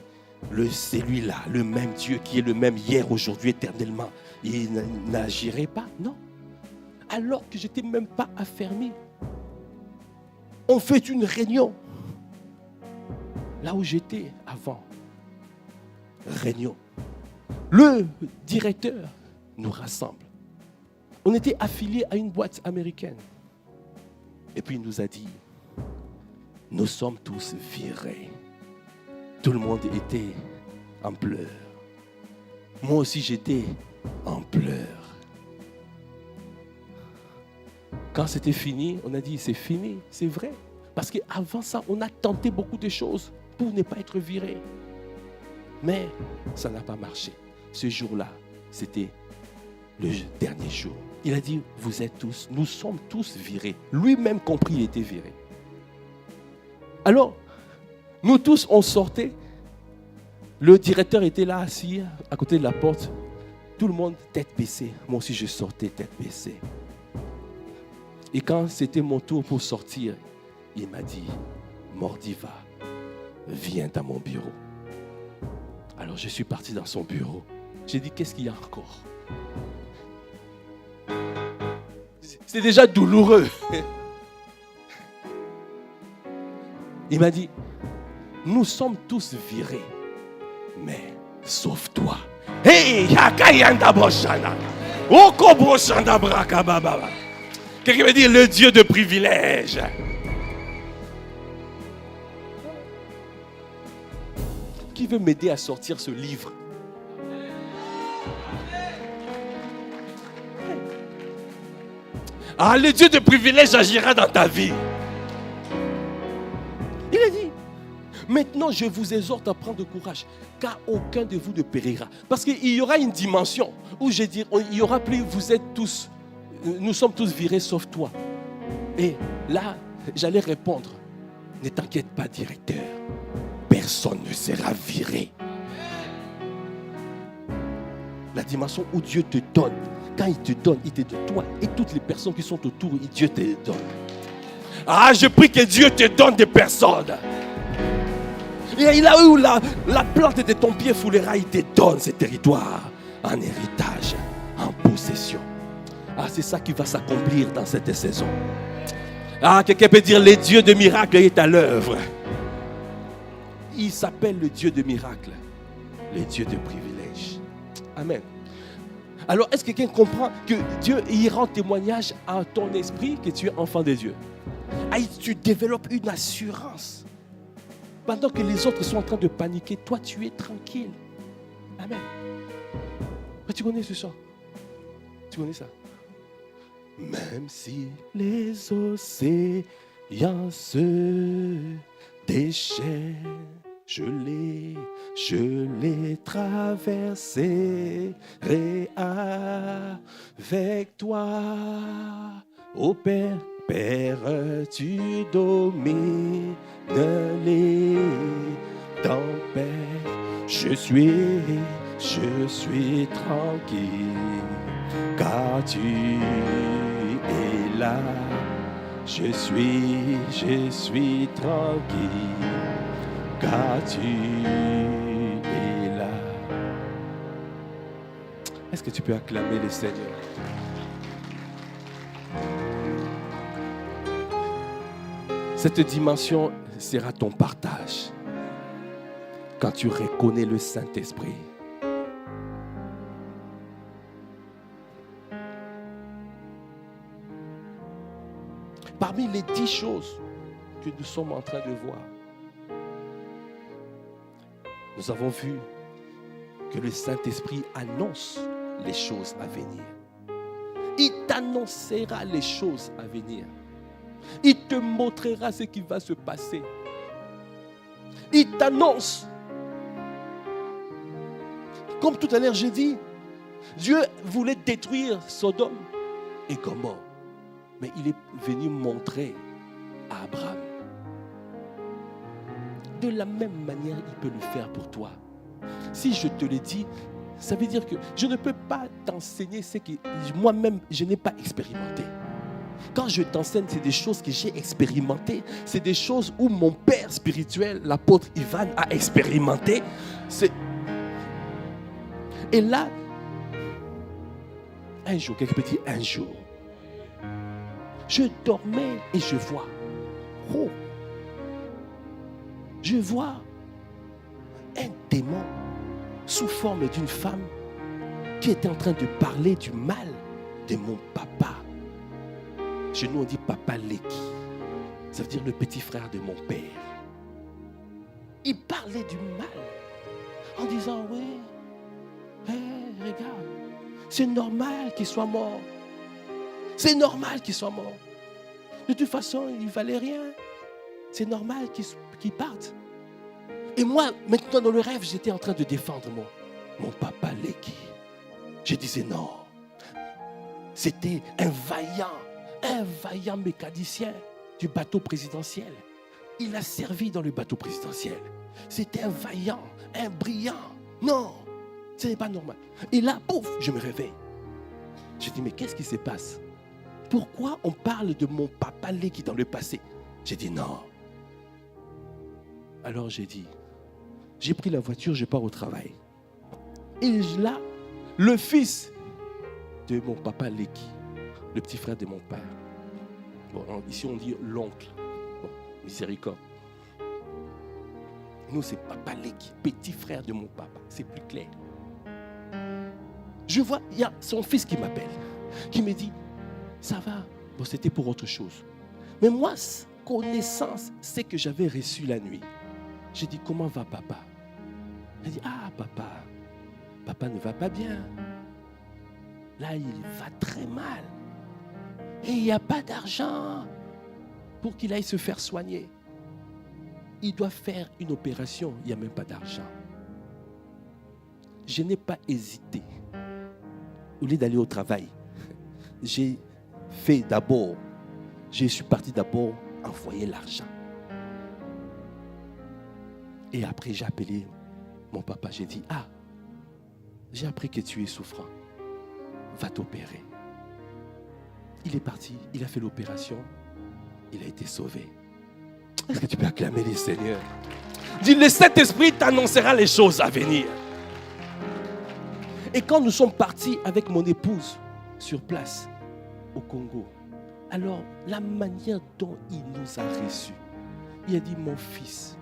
A: celui-là, le même Dieu qui est le même hier, aujourd'hui, éternellement, il n'agirait pas? Non. Alors que je n'étais même pas affermi. On fait une réunion. Là où j'étais avant. Réunion. Le directeur nous rassemble. On était affiliés à une boîte américaine. Et puis il nous a dit, nous sommes tous virés. Tout le monde était en pleurs. Moi aussi j'étais en pleurs. Quand c'était fini, on a dit c'est fini, c'est vrai. Parce qu'avant ça, on a tenté beaucoup de choses pour ne pas être viré. Mais ça n'a pas marché. Ce jour-là, c'était le dernier jour. Il a dit, vous êtes tous, nous sommes tous virés. Lui-même compris, il était viré. Alors, nous tous, on sortait. Le directeur était là, assis, à côté de la porte. Tout le monde, tête baissée. Moi aussi, je sortais, tête baissée. Et quand c'était mon tour pour sortir, il m'a dit, Mordiva, viens dans mon bureau. Alors, je suis parti dans son bureau. J'ai dit, qu'est-ce qu'il y a encore? C'est déjà douloureux. Il m'a dit, nous sommes tous virés, mais sauf toi. Hey, yakayanda boshana. Oko boshanda brakababa. Quelqu'un veut dire le Dieu de privilège. Qui veut m'aider à sortir ce livre? Ah, le Dieu de privilège agira dans ta vie. Il a dit, maintenant je vous exhorte à prendre courage, car aucun de vous ne périra. Parce qu'il y aura une dimension où je dis, il y aura plus, vous êtes tous, nous sommes tous virés sauf toi. Et là, j'allais répondre, ne t'inquiète pas, directeur, personne ne sera viré. La dimension où Dieu te donne, quand il te donne, toi et toutes les personnes qui sont autour, Dieu te donne. Ah, je prie que Dieu te donne des personnes. Et là où la plante de ton pied foulera, il te donne ce territoire en héritage, en possession. Ah, c'est ça qui va s'accomplir dans cette saison. Ah, quelqu'un peut dire, le Dieu de miracle est à l'œuvre. Il s'appelle le Dieu de miracle, le Dieu de privilège. Amen. Alors, est-ce que quelqu'un comprend que Dieu y rend témoignage à ton esprit que tu es enfant de Dieu? Ah, tu développes une assurance. Pendant que les autres sont en train de paniquer, toi, tu es tranquille. Amen. Mais tu connais ce chant? Tu connais ça? Même si les océans se déchaînent, je les traverserai avec toi. Ô Père, Père, tu domines les tempêtes. Je suis tranquille, car tu es là. Je suis tranquille, car tu es là. Est-ce que tu peux acclamer le Seigneur? Cette dimension sera ton partage quand tu reconnais le Saint-Esprit. Parmi les 10 choses que nous sommes en train de voir, nous avons vu que le Saint-Esprit annonce les choses à venir. Il t'annoncera les choses à venir. Il te montrera ce qui va se passer. Il t'annonce. Comme tout à l'heure j'ai dit, Dieu voulait détruire Sodome et Gomorrhe. Mais il est venu montrer à Abraham. De la même manière, il peut le faire pour toi. Si je te le dis, ça veut dire que je ne peux pas t'enseigner ce que moi-même, je n'ai pas expérimenté. Quand je t'enseigne, c'est des choses que j'ai expérimentées. C'est des choses où mon père spirituel, l'apôtre Ivan, a expérimenté. Et là, un jour, quelqu'un peut dire un jour, je dormais et je vois. Oh, je vois un démon sous forme d'une femme qui était en train de parler du mal de mon papa. Chez nous, on dit papa Leki. Ça veut dire le petit frère de mon père. Il parlait du mal en disant, oui, regarde, c'est normal qu'il soit mort. C'est normal qu'il soit mort. De toute façon, il ne valait rien. C'est normal qu'il parte. Et moi, maintenant dans le rêve, j'étais en train de défendre mon papa Leki. Je disais non. C'était un vaillant mécanicien du bateau présidentiel. Il a servi dans le bateau présidentiel. C'était un vaillant, un brillant. Non, ce n'est pas normal. Et là, pouf, je me réveille. Je dis, mais qu'est-ce qui se passe? Pourquoi on parle de mon papa Leki dans le passé? J'ai dit non. Alors j'ai dit, j'ai pris la voiture, je pars au travail. Et là, le fils de mon papa Leki, le petit frère de mon père. Bon, ici on dit l'oncle. Bon, miséricorde. Nous, c'est papa Leki, petit frère de mon papa. C'est plus clair. Je vois, il y a son fils qui m'appelle, qui me dit, ça va. Bon, c'était pour autre chose. Mais moi, connaissance, c'est que j'avais reçu la nuit. J'ai dit, comment va papa? Il dit, ah papa ne va pas bien. Là, il va très mal. Et il n'y a pas d'argent pour qu'il aille se faire soigner. Il doit faire une opération, il n'y a même pas d'argent. Je n'ai pas hésité. Au lieu d'aller au travail, je suis parti d'abord envoyer l'argent. Et après, j'ai appelé mon papa, j'ai dit, j'ai appris que tu es souffrant. Va t'opérer. Il est parti, il a fait l'opération, il a été sauvé. Est-ce que tu peux acclamer les Seigneurs? Dis, le Saint-Esprit t'annoncera les choses à venir. Et quand nous sommes partis avec mon épouse sur place au Congo, alors la manière dont il nous a reçus, il a dit, mon fils,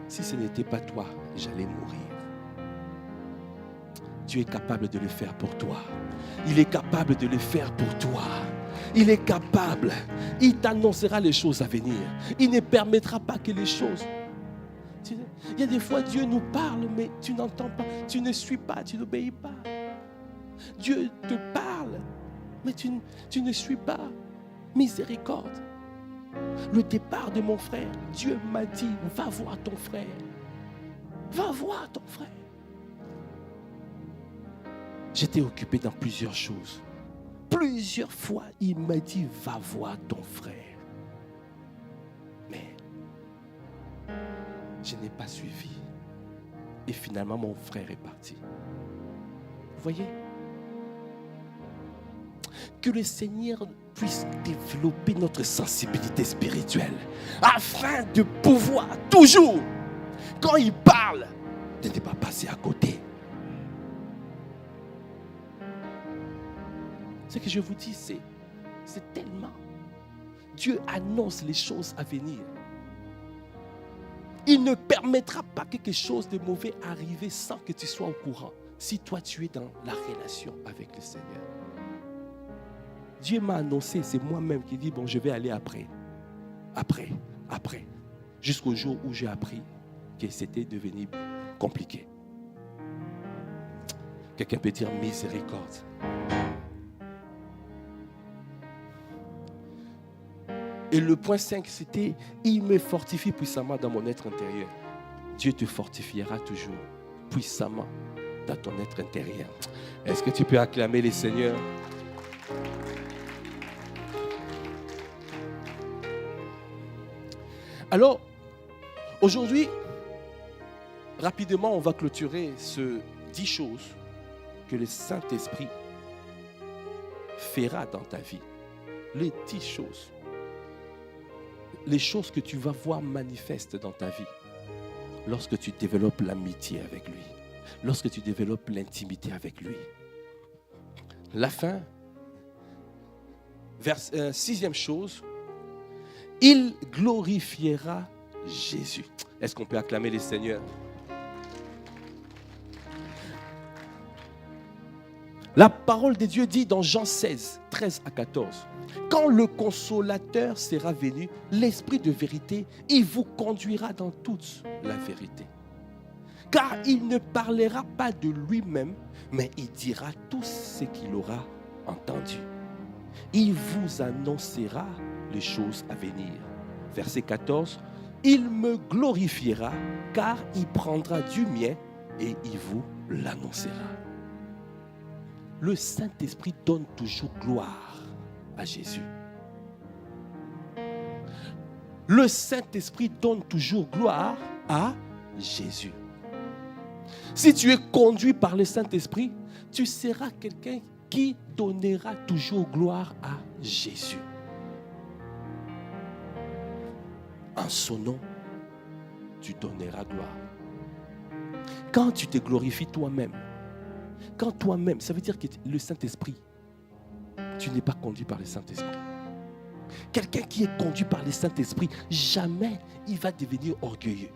A: si ce n'était pas toi, j'allais mourir. Dieu est capable de le faire pour toi. Il est capable de le faire pour toi. Il est capable. Il t'annoncera les choses à venir. Il ne permettra pas que les choses... Il y a des fois, Dieu nous parle, mais tu n'entends pas. Tu ne suis pas, tu n'obéis pas. Dieu te parle, mais tu ne suis pas. Miséricorde. Le départ de mon frère, Dieu m'a dit, va voir ton frère. Va voir ton frère. J'étais occupé dans plusieurs choses. Plusieurs fois, il m'a dit, va voir ton frère. Mais je n'ai pas suivi. Et finalement, mon frère est parti. Vous voyez? Que le Seigneur puisse développer notre sensibilité spirituelle afin de pouvoir toujours, quand il parle, de ne pas passer à côté. Ce que je vous dis, c'est tellement. Dieu annonce les choses à venir. Il ne permettra pas quelque chose de mauvais arriver sans que tu sois au courant. Si toi, tu es dans la relation avec le Seigneur. Dieu m'a annoncé, c'est moi-même qui dis, bon, je vais aller après. Jusqu'au jour où j'ai appris que c'était devenu compliqué. Quelqu'un peut dire miséricorde. Et le point 5, c'était, il me fortifie puissamment dans mon être intérieur. Dieu te fortifiera toujours puissamment dans ton être intérieur. Est-ce que tu peux acclamer les Seigneurs? Alors, aujourd'hui, rapidement, on va clôturer ce 10 choses que le Saint-Esprit fera dans ta vie. Les 10 choses. Les choses que tu vas voir manifestes dans ta vie lorsque tu développes l'amitié avec lui, lorsque tu développes l'intimité avec lui. La fin, sixième chose, il glorifiera Jésus. Est-ce qu'on peut acclamer les Seigneurs? La parole de Dieu dit dans Jean 16, 13 à 14, quand le consolateur sera venu, l'Esprit de vérité, il vous conduira dans toute la vérité. Car il ne parlera pas de lui-même, mais il dira tout ce qu'il aura entendu. Il vous annoncera les choses à venir. Verset 14, il me glorifiera, car il prendra du mien et il vous l'annoncera. Le Saint-Esprit donne toujours gloire à Jésus. Le Saint-Esprit donne toujours gloire à Jésus. Si tu es conduit par le Saint-Esprit, tu seras quelqu'un qui donnera toujours gloire à Jésus. En son nom, tu donneras gloire. Quand tu te glorifies toi-même, quand toi-même, ça veut dire que le Saint-Esprit, tu n'es pas conduit par le Saint-Esprit. Quelqu'un qui est conduit par le Saint-Esprit, jamais il va devenir orgueilleux.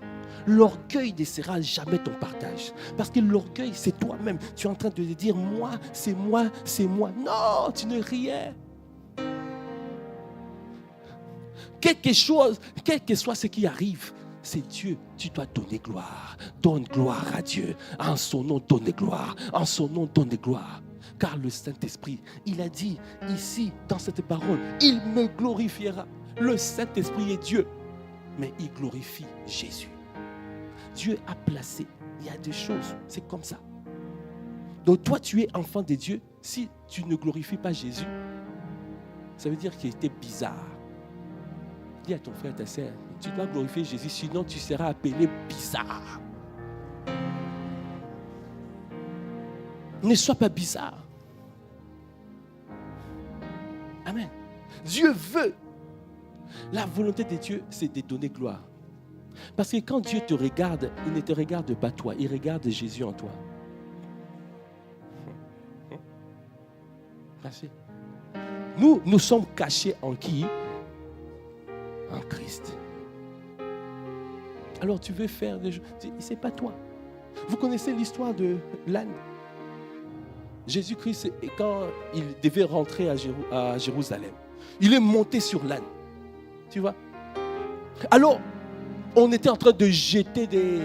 A: L'orgueil ne sera jamais ton partage. Parce que l'orgueil, c'est toi-même. Tu es en train de dire, moi, c'est moi, c'est moi. Non, tu n'es rien. Quelque chose, quel que soit ce qui arrive, c'est Dieu. Tu dois donner gloire. Donne gloire à Dieu. En son nom, donne gloire. En son nom, donne gloire. car le Saint-Esprit, il a dit ici, dans cette parole, il me glorifiera. Le Saint-Esprit est Dieu, mais il glorifie Jésus. Dieu a placé, il y a des choses, c'est comme ça. Donc toi, tu es enfant de Dieu. Si tu ne glorifies pas Jésus, ça veut dire qu'il était bizarre. Dis à ton frère, ta sœur, tu dois glorifier Jésus, sinon tu seras appelé bizarre. Ne sois pas bizarre. Amen. Dieu veut. La volonté de Dieu, c'est de donner gloire. Parce que quand Dieu te regarde, il ne te regarde pas toi, il regarde Jésus en toi. Merci. Nous sommes cachés en qui? En Christ. Alors tu veux faire des choses, c'est pas toi. Vous connaissez l'histoire de l'âne? Jésus-Christ, quand il devait rentrer à Jérusalem, il est monté sur l'âne. Tu vois? Alors, on était en train de jeter des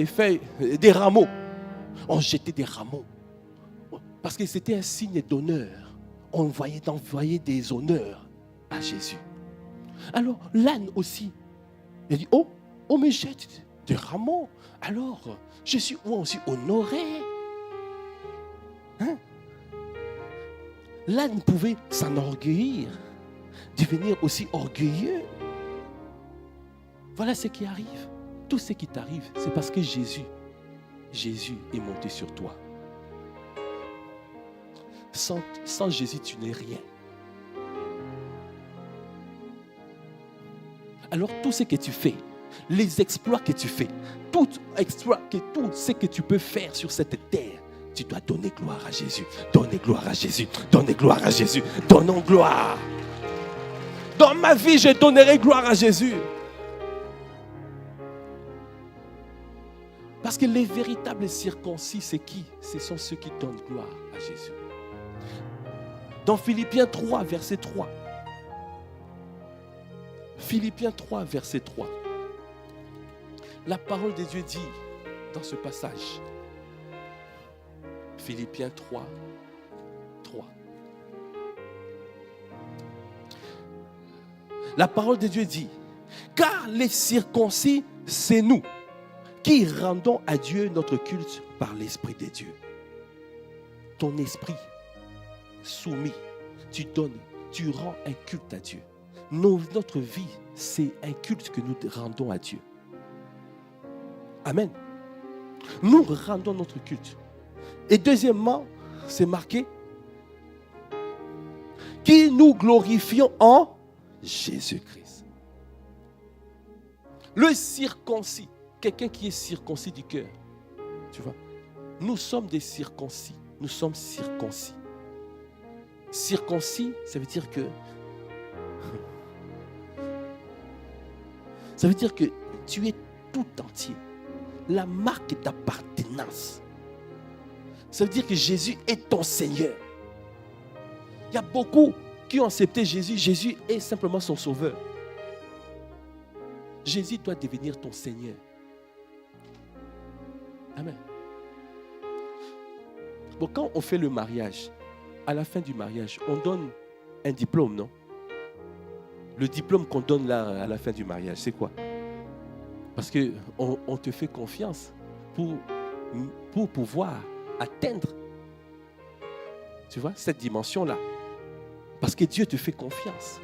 A: feuilles, des rameaux. On jetait des rameaux. Parce que c'était un signe d'honneur. On voyait d'envoyer des honneurs à Jésus. Alors, l'âne aussi, il dit, oh, on me jette des rameaux. Alors, je suis moi aussi honoré. Hein? L'âne pouvait s'enorgueillir, devenir aussi orgueilleux. Voilà ce qui arrive. Tout ce qui t'arrive, c'est parce que Jésus est monté sur toi. Sans Jésus, tu n'es rien. Alors tout ce que tu fais, les exploits que tu fais, tout ce que tu peux faire sur cette terre, tu dois donner gloire à Jésus. Donner gloire à Jésus. Donner gloire à Jésus. Donnons gloire. Dans ma vie, je donnerai gloire à Jésus. Parce que les véritables circoncis, c'est qui? Ce sont ceux qui donnent gloire à Jésus. Dans Philippiens 3, verset 3. Philippiens 3, verset 3. La parole de Dieu dit dans ce passage, Philippiens 3, 3. La parole de Dieu dit, car les circoncis, c'est nous qui rendons à Dieu notre culte par l'Esprit de Dieu. Ton esprit soumis, tu donnes, tu rends un culte à Dieu. Notre vie, c'est un culte que nous rendons à Dieu. Amen. Nous rendons notre culte. Et deuxièmement, c'est marqué, qui nous glorifions en Jésus-Christ. Le circoncis, quelqu'un qui est circoncis du cœur, tu vois, nous sommes des circoncis, nous sommes circoncis. Circoncis, ça veut dire que tu es tout entier. La marque d'appartenance. Ça veut dire que Jésus est ton Seigneur. Il y a beaucoup qui ont accepté Jésus. Jésus est simplement son sauveur. Jésus doit devenir ton Seigneur. Amen. Bon, quand on fait le mariage, à la fin du mariage, on donne un diplôme, non? Le diplôme qu'on donne là à la fin du mariage, c'est quoi? Parce qu'on te fait confiance pour pouvoir atteindre, tu vois, cette dimension-là. Parce que Dieu te fait confiance.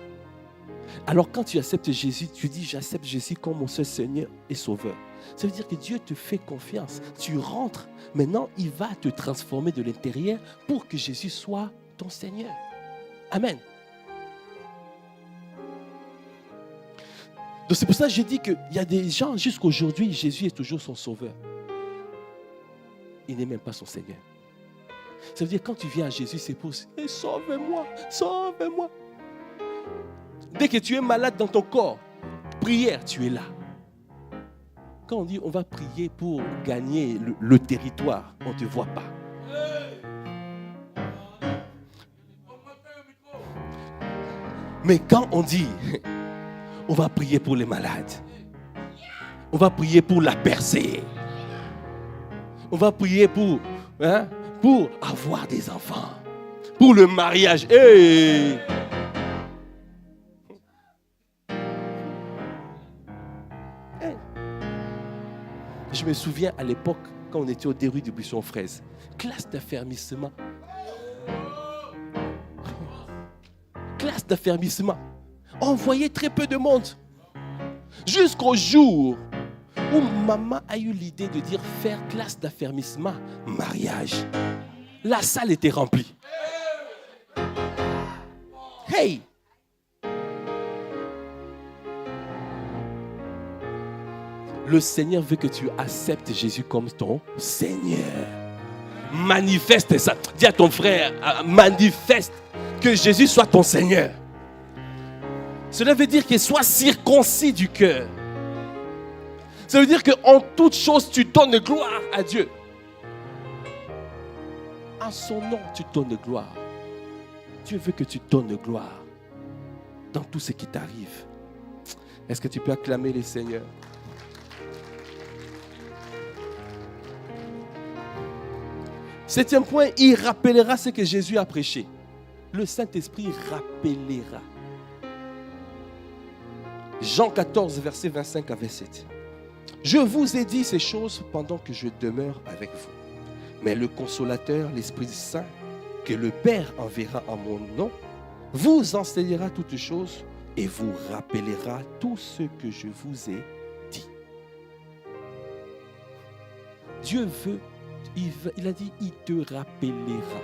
A: Alors quand tu acceptes Jésus, tu dis, j'accepte Jésus comme mon seul Seigneur et Sauveur. Ça veut dire que Dieu te fait confiance. Tu rentres. Maintenant, il va te transformer de l'intérieur pour que Jésus soit ton Seigneur. Amen. Donc c'est pour ça que je dis qu'il y a des gens, jusqu'à aujourd'hui, Jésus est toujours son Sauveur. Il n'est même pas son Seigneur. Ça veut dire que quand tu viens à Jésus, c'est pour sauve-moi, sauve-moi. Dès que tu es malade dans ton corps, prière, tu es là. Quand on dit on va prier pour gagner le territoire, on ne te voit pas. Mais quand on dit on va prier pour les malades, on va prier pour la percée, on va prier pour pour avoir des enfants, pour le mariage. Hey! Hey! Je me souviens à l'époque, quand on était au début du buisson fraise, classe d'affermissement. Classe d'affermissement. On voyait très peu de monde. Jusqu'au jour où maman a eu l'idée de dire faire classe d'affermissement, mariage. La salle était remplie. Hey! Le Seigneur veut que tu acceptes Jésus comme ton Seigneur. Manifeste ça. Dis à ton frère, manifeste que Jésus soit ton Seigneur. Cela veut dire qu'il soit circoncis du cœur. Ça veut dire qu'en toute chose, tu donnes gloire à Dieu. En son nom, tu donnes gloire. Dieu veut que tu donnes gloire dans tout ce qui t'arrive. Est-ce que tu peux acclamer les Seigneurs? Septième point, il rappellera ce que Jésus a prêché. Le Saint-Esprit rappellera. Jean 14, verset 25 à 27. Je vous ai dit ces choses pendant que je demeure avec vous. Mais le Consolateur, l'Esprit Saint, que le Père enverra en mon nom, vous enseignera toutes choses et vous rappellera tout ce que je vous ai dit. Dieu veut, il a dit, il te rappellera.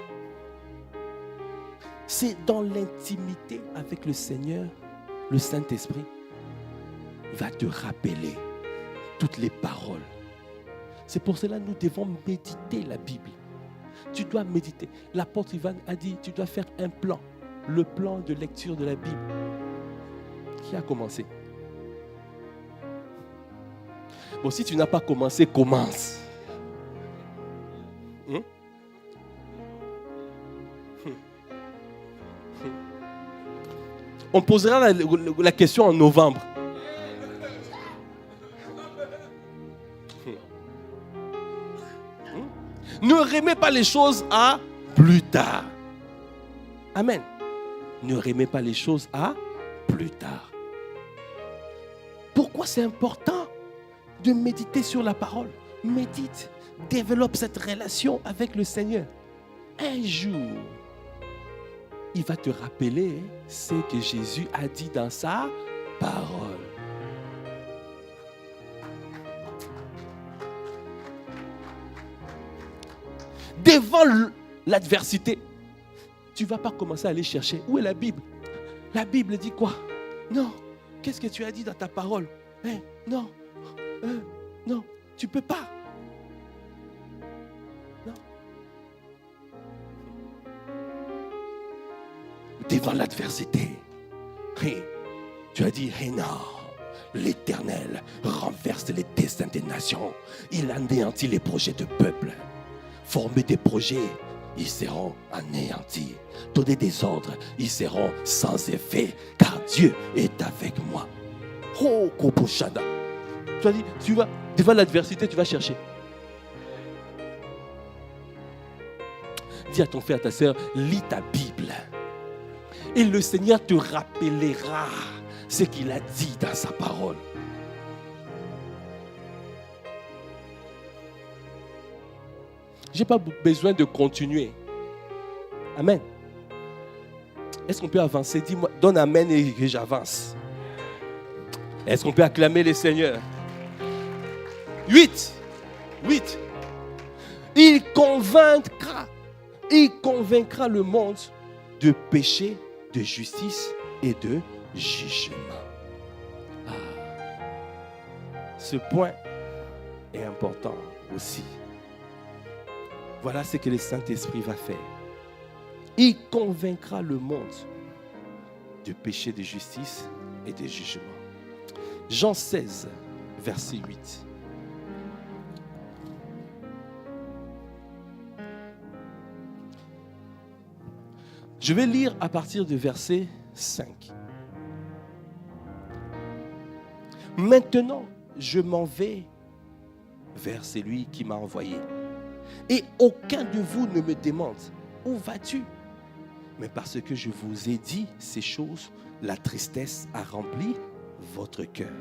A: C'est dans l'intimité avec le Seigneur, le Saint-Esprit, il va te rappeler toutes les paroles. C'est pour cela que nous devons méditer la Bible. Tu dois méditer. L'apôtre Ivan a dit, tu dois faire un plan. Le plan de lecture de la Bible. Qui a commencé? Bon, si tu n'as pas commencé, commence. On posera la question en novembre. Ne remets pas les choses à plus tard. Amen. Ne remets pas les choses à plus tard. Pourquoi c'est important de méditer sur la parole? Médite, développe cette relation avec le Seigneur. Un jour, il va te rappeler ce que Jésus a dit dans sa parole. Devant l'adversité, tu ne vas pas commencer à aller chercher. Où est la Bible? La Bible dit quoi? Non. Qu'est-ce que tu as dit dans ta parole? Non. Non. Tu ne peux pas. Non. Devant l'adversité, tu as dit, non. L'Éternel renverse les destins des nations. Il anéantit les projets de peuple. Former des projets, ils seront anéantis. Donner des ordres, ils seront sans effet, car Dieu est avec moi. Oh, Koposhada. Tu as dit, tu vas, devant l'adversité, tu vas chercher. Dis à ton frère, à ta soeur, lis ta Bible. Et le Seigneur te rappellera ce qu'il a dit dans sa parole. Je n'ai pas besoin de continuer. Amen. Est-ce qu'on peut avancer? Dis-moi, donne amen et que j'avance. Est-ce qu'on peut acclamer les Seigneurs? 8. Il convaincra le monde de péché, de justice et de jugement. Ce point est important aussi. Voilà ce que le Saint-Esprit va faire. Il convaincra le monde de péché, de justice et de jugement. Jean 16, verset 8. Je vais lire à partir du verset 5. Maintenant, je m'en vais vers celui qui m'a envoyé. Et aucun de vous ne me demande, où vas-tu? Mais parce que je vous ai dit ces choses, la tristesse a rempli votre cœur.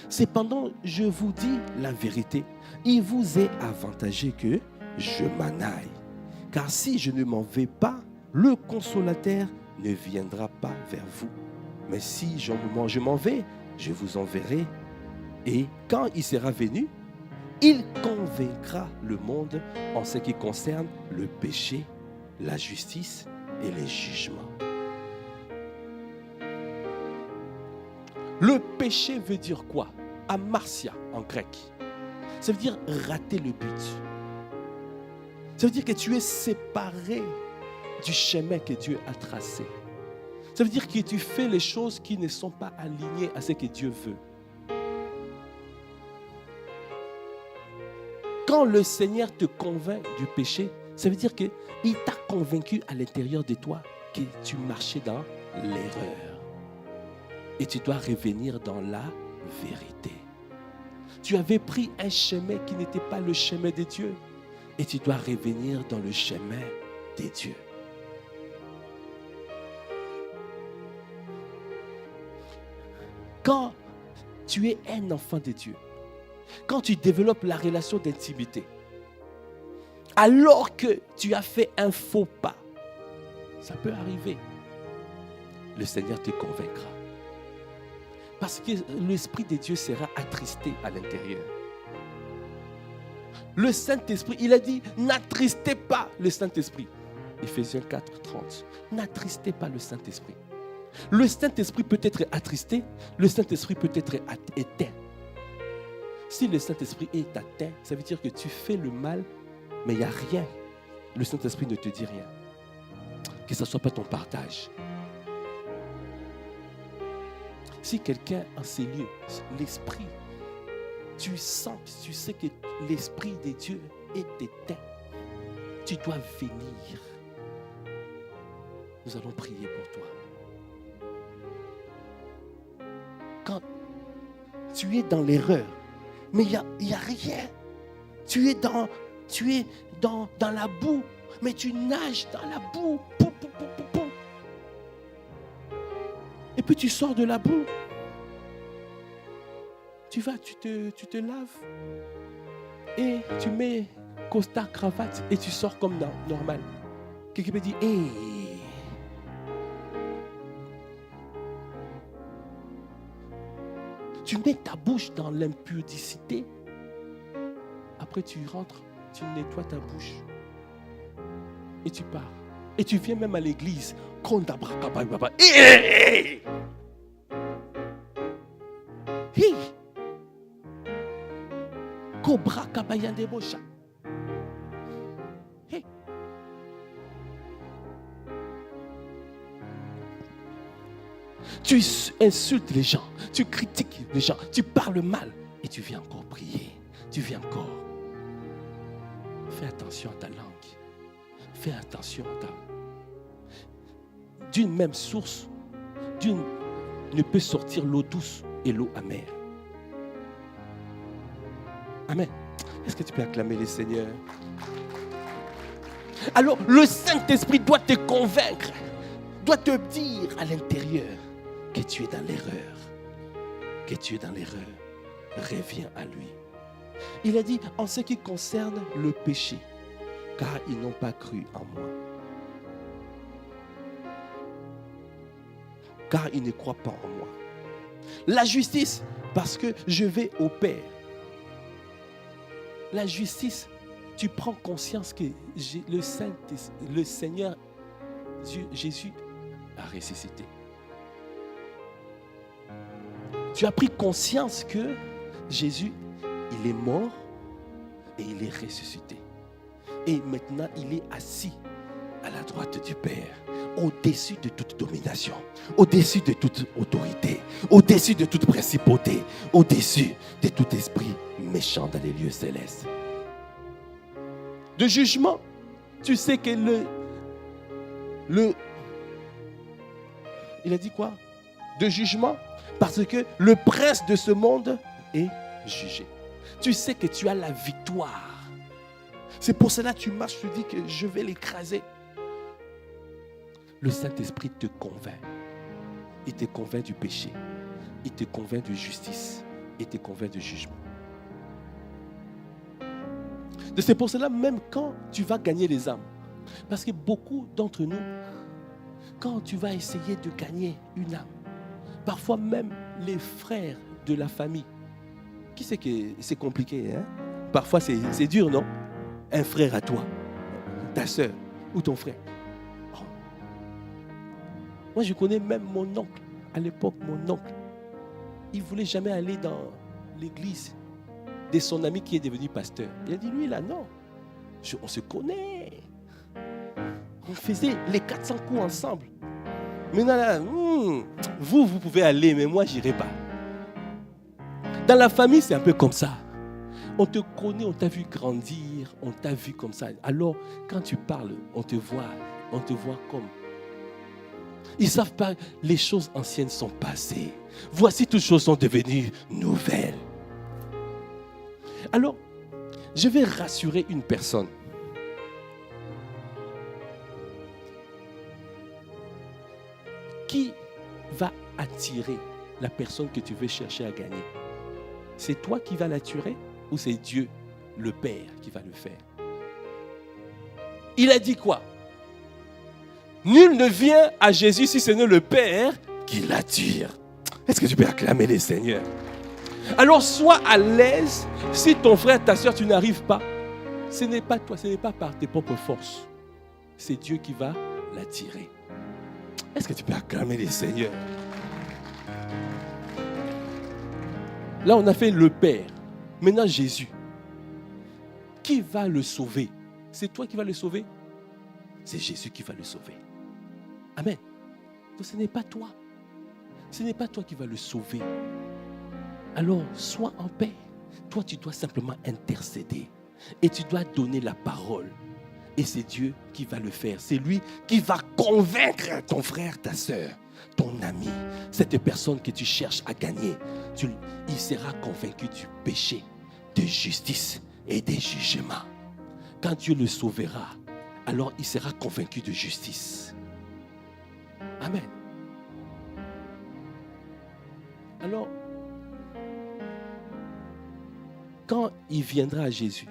A: Cependant, je vous dis la vérité, il vous est avantageux que je m'en aille. Car si je ne m'en vais pas, le consolateur ne viendra pas vers vous. Mais si je m'en vais, je vous enverrai. Et quand il sera venu, il convaincra le monde en ce qui concerne le péché, la justice et les jugements. Le péché veut dire quoi? Amartia en grec. Ça veut dire rater le but. Ça veut dire que tu es séparé du chemin que Dieu a tracé. Ça veut dire que tu fais les choses qui ne sont pas alignées à ce que Dieu veut. Quand le Seigneur te convainc du péché, ça veut dire qu'il t'a convaincu à l'intérieur de toi que tu marchais dans l'erreur. Et tu dois revenir dans la vérité. Tu avais pris un chemin qui n'était pas le chemin de Dieu. Et tu dois revenir dans le chemin de Dieu. Quand tu es un enfant de Dieu, quand tu développes la relation d'intimité, alors que tu as fait un faux pas, ça peut arriver, le Seigneur te convaincra. Parce que l'Esprit de Dieu sera attristé à l'intérieur. Le Saint-Esprit, il a dit, n'attristez pas le Saint-Esprit. Ephésiens 4, 30. N'attristez pas le Saint-Esprit. Le Saint-Esprit peut être attristé, le Saint-Esprit peut être éteint. Si le Saint-Esprit est atteint, ça veut dire que tu fais le mal, mais il n'y a rien. Le Saint-Esprit ne te dit rien. Que ce ne soit pas ton partage. Si quelqu'un en ces lieux, l'Esprit, tu sens, tu sais que l'Esprit de Dieu est éteint, tu dois venir. Nous allons prier pour toi. Quand tu es dans l'erreur, mais il n'y a rien. Tu es dans la boue, mais tu nages dans la boue. Pou, pou, pou, pou, pou. Et puis tu sors de la boue. Tu vas, tu te laves. Et tu mets costard, cravate et tu sors comme normal. Quelqu'un me dit, hey. Tu mets ta bouche dans l'impudicité. Après, tu rentres, tu nettoies ta bouche. Et tu pars. Et tu viens même à l'église. Hey! Hey! Cobra kabayande bocha. Hey! Tu insultes les gens, tu critiques les gens, tu parles mal et tu viens encore prier. Tu viens encore. Fais attention à ta langue. Fais attention à ta... D'une même source, ne peut sortir l'eau douce et l'eau amère. Amen. Est-ce que tu peux acclamer le Seigneur? Alors, le Saint-Esprit doit te convaincre, doit te dire à l'intérieur que tu es dans l'erreur. Que tu es dans l'erreur. Reviens à lui. Il a dit, en ce qui concerne le péché, car ils n'ont pas cru en moi. Car ils ne croient pas en moi. La justice, parce que je vais au Père. La justice, tu prends conscience que le Seigneur, Dieu, Jésus, a ressuscité. Tu as pris conscience que Jésus, il est mort et il est ressuscité. Et maintenant, il est assis à la droite du Père, au-dessus de toute domination, au-dessus de toute autorité, au-dessus de toute principauté, au-dessus de tout esprit méchant dans les lieux célestes. De jugement, tu sais que il a dit quoi? De jugement, parce que le prince de ce monde est jugé. Tu sais que tu as la victoire. C'est pour cela que tu marches, tu dis que je vais l'écraser. Le Saint-Esprit te convainc. Il te convainc du péché. Il te convainc de justice. Il te convainc de jugement. C'est pour cela, même quand tu vas gagner les âmes, parce que beaucoup d'entre nous, quand tu vas essayer de gagner une âme, parfois même les frères de la famille, qui sait que c'est compliqué, hein? Parfois c'est dur, non? Un frère à toi, ta soeur ou ton frère. Oh. Moi, je connais même mon oncle. À l'époque, mon oncle, il ne voulait jamais aller dans l'église de son ami qui est devenu pasteur. Il a dit, lui là, non. On se connaît. On faisait les 400 coups ensemble. Maintenant là, vous pouvez aller, mais moi, je n'irai pas. Dans la famille, c'est un peu comme ça. On te connaît, on t'a vu grandir, on t'a vu comme ça. Alors, quand tu parles, on te voit comme... Ils ne savent pas, les choses anciennes sont passées. Voici, toutes choses sont devenues nouvelles. Alors, je vais rassurer une personne. Qui va attirer la personne que tu veux chercher à gagner? C'est toi qui vas l'attirer ou c'est Dieu, le Père, qui va le faire? Il a dit quoi? Nul ne vient à Jésus si ce n'est le Père qui l'attire. Est-ce que tu peux acclamer les Seigneurs? Alors sois à l'aise. Si ton frère, ta soeur, tu n'arrives pas, ce n'est pas toi, ce n'est pas par tes propres forces. C'est Dieu qui va l'attirer. Est-ce que tu peux acclamer les Seigneurs? Là, on a fait le Père. Maintenant, Jésus. Qui va le sauver? C'est toi qui vas le sauver? C'est Jésus qui va le sauver. Amen. Donc, ce n'est pas toi. Ce n'est pas toi qui vas le sauver. Alors, sois en paix. Toi, tu dois simplement intercéder. Et tu dois donner la parole. Et c'est Dieu qui va le faire. C'est lui qui va convaincre ton frère, ta soeur, ton ami, cette personne que tu cherches à gagner. Il sera convaincu du péché, de justice et des jugements. Quand Dieu le sauvera, alors il sera convaincu de justice. Amen. Alors, quand il viendra à Jésus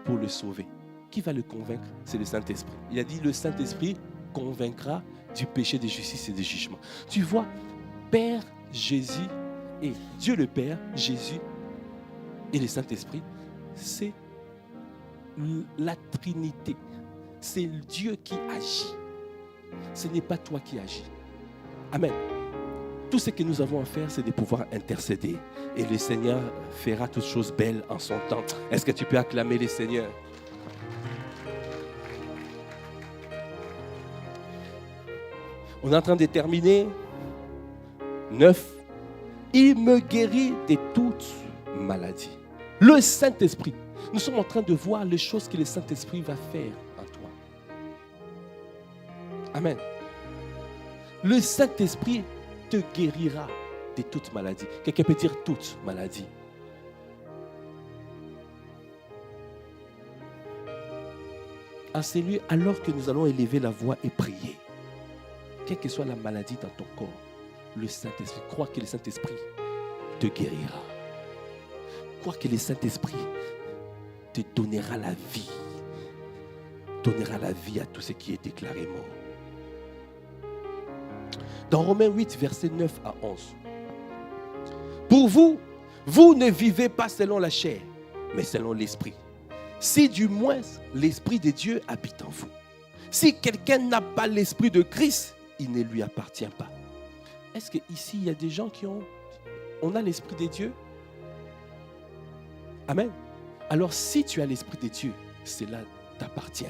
A: pour le sauver, qui va le convaincre? C'est le Saint-Esprit. Il a dit, le Saint-Esprit convaincra du péché, de justice et de jugement. Tu vois, Père, Jésus et Dieu le Père, Jésus et le Saint-Esprit, c'est la Trinité. C'est Dieu qui agit. Ce n'est pas toi qui agis. Amen. Tout ce que nous avons à faire, c'est de pouvoir intercéder. Et le Seigneur fera toutes choses belles en son temps. Est-ce que tu peux acclamer le Seigneur? On est en train de terminer. 9. Il me guérit de toute maladie. Le Saint-Esprit. Nous sommes en train de voir les choses que le Saint-Esprit va faire en toi. Amen. Le Saint-Esprit te guérira de toute maladie. Quelqu'un peut dire toute maladie. En celui, alors que nous allons élever la voix et prier, quelle que soit la maladie dans ton corps, le Saint-Esprit, crois que le Saint-Esprit te guérira. Crois que le Saint-Esprit te donnera la vie. Donnera la vie à tout ce qui est déclaré mort. Dans Romains 8, versets 9 à 11. Pour vous, vous ne vivez pas selon la chair, mais selon l'Esprit. Si du moins l'Esprit de Dieu habite en vous. Si quelqu'un n'a pas l'Esprit de Christ, il ne lui appartient pas. Est-ce qu'ici, il y a des gens qui ont... On a l'Esprit de Dieu? Amen. Alors, si tu as l'Esprit de Dieu, cela t'appartient.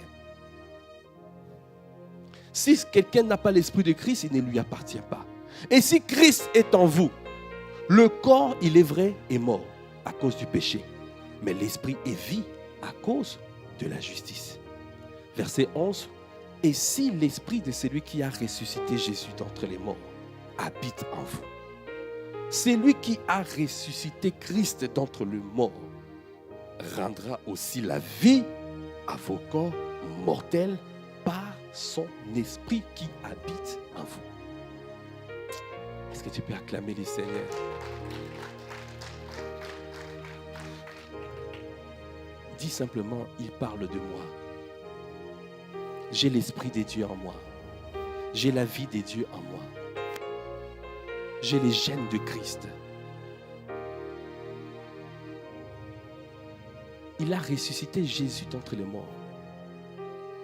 A: Si quelqu'un n'a pas l'Esprit de Christ, il ne lui appartient pas. Et si Christ est en vous, le corps, il est vrai, est mort à cause du péché. Mais l'Esprit est vie à cause de la justice. Verset 11. Et si l'Esprit de celui qui a ressuscité Jésus d'entre les morts habite en vous, celui qui a ressuscité Christ d'entre les morts rendra aussi la vie à vos corps mortels par son esprit qui habite en vous. Est-ce que tu peux acclamer le Seigneur? Dis simplement, il parle de moi. J'ai l'esprit des dieux en moi. J'ai la vie des dieux en moi. J'ai les gènes de Christ. Il a ressuscité Jésus d'entre les morts.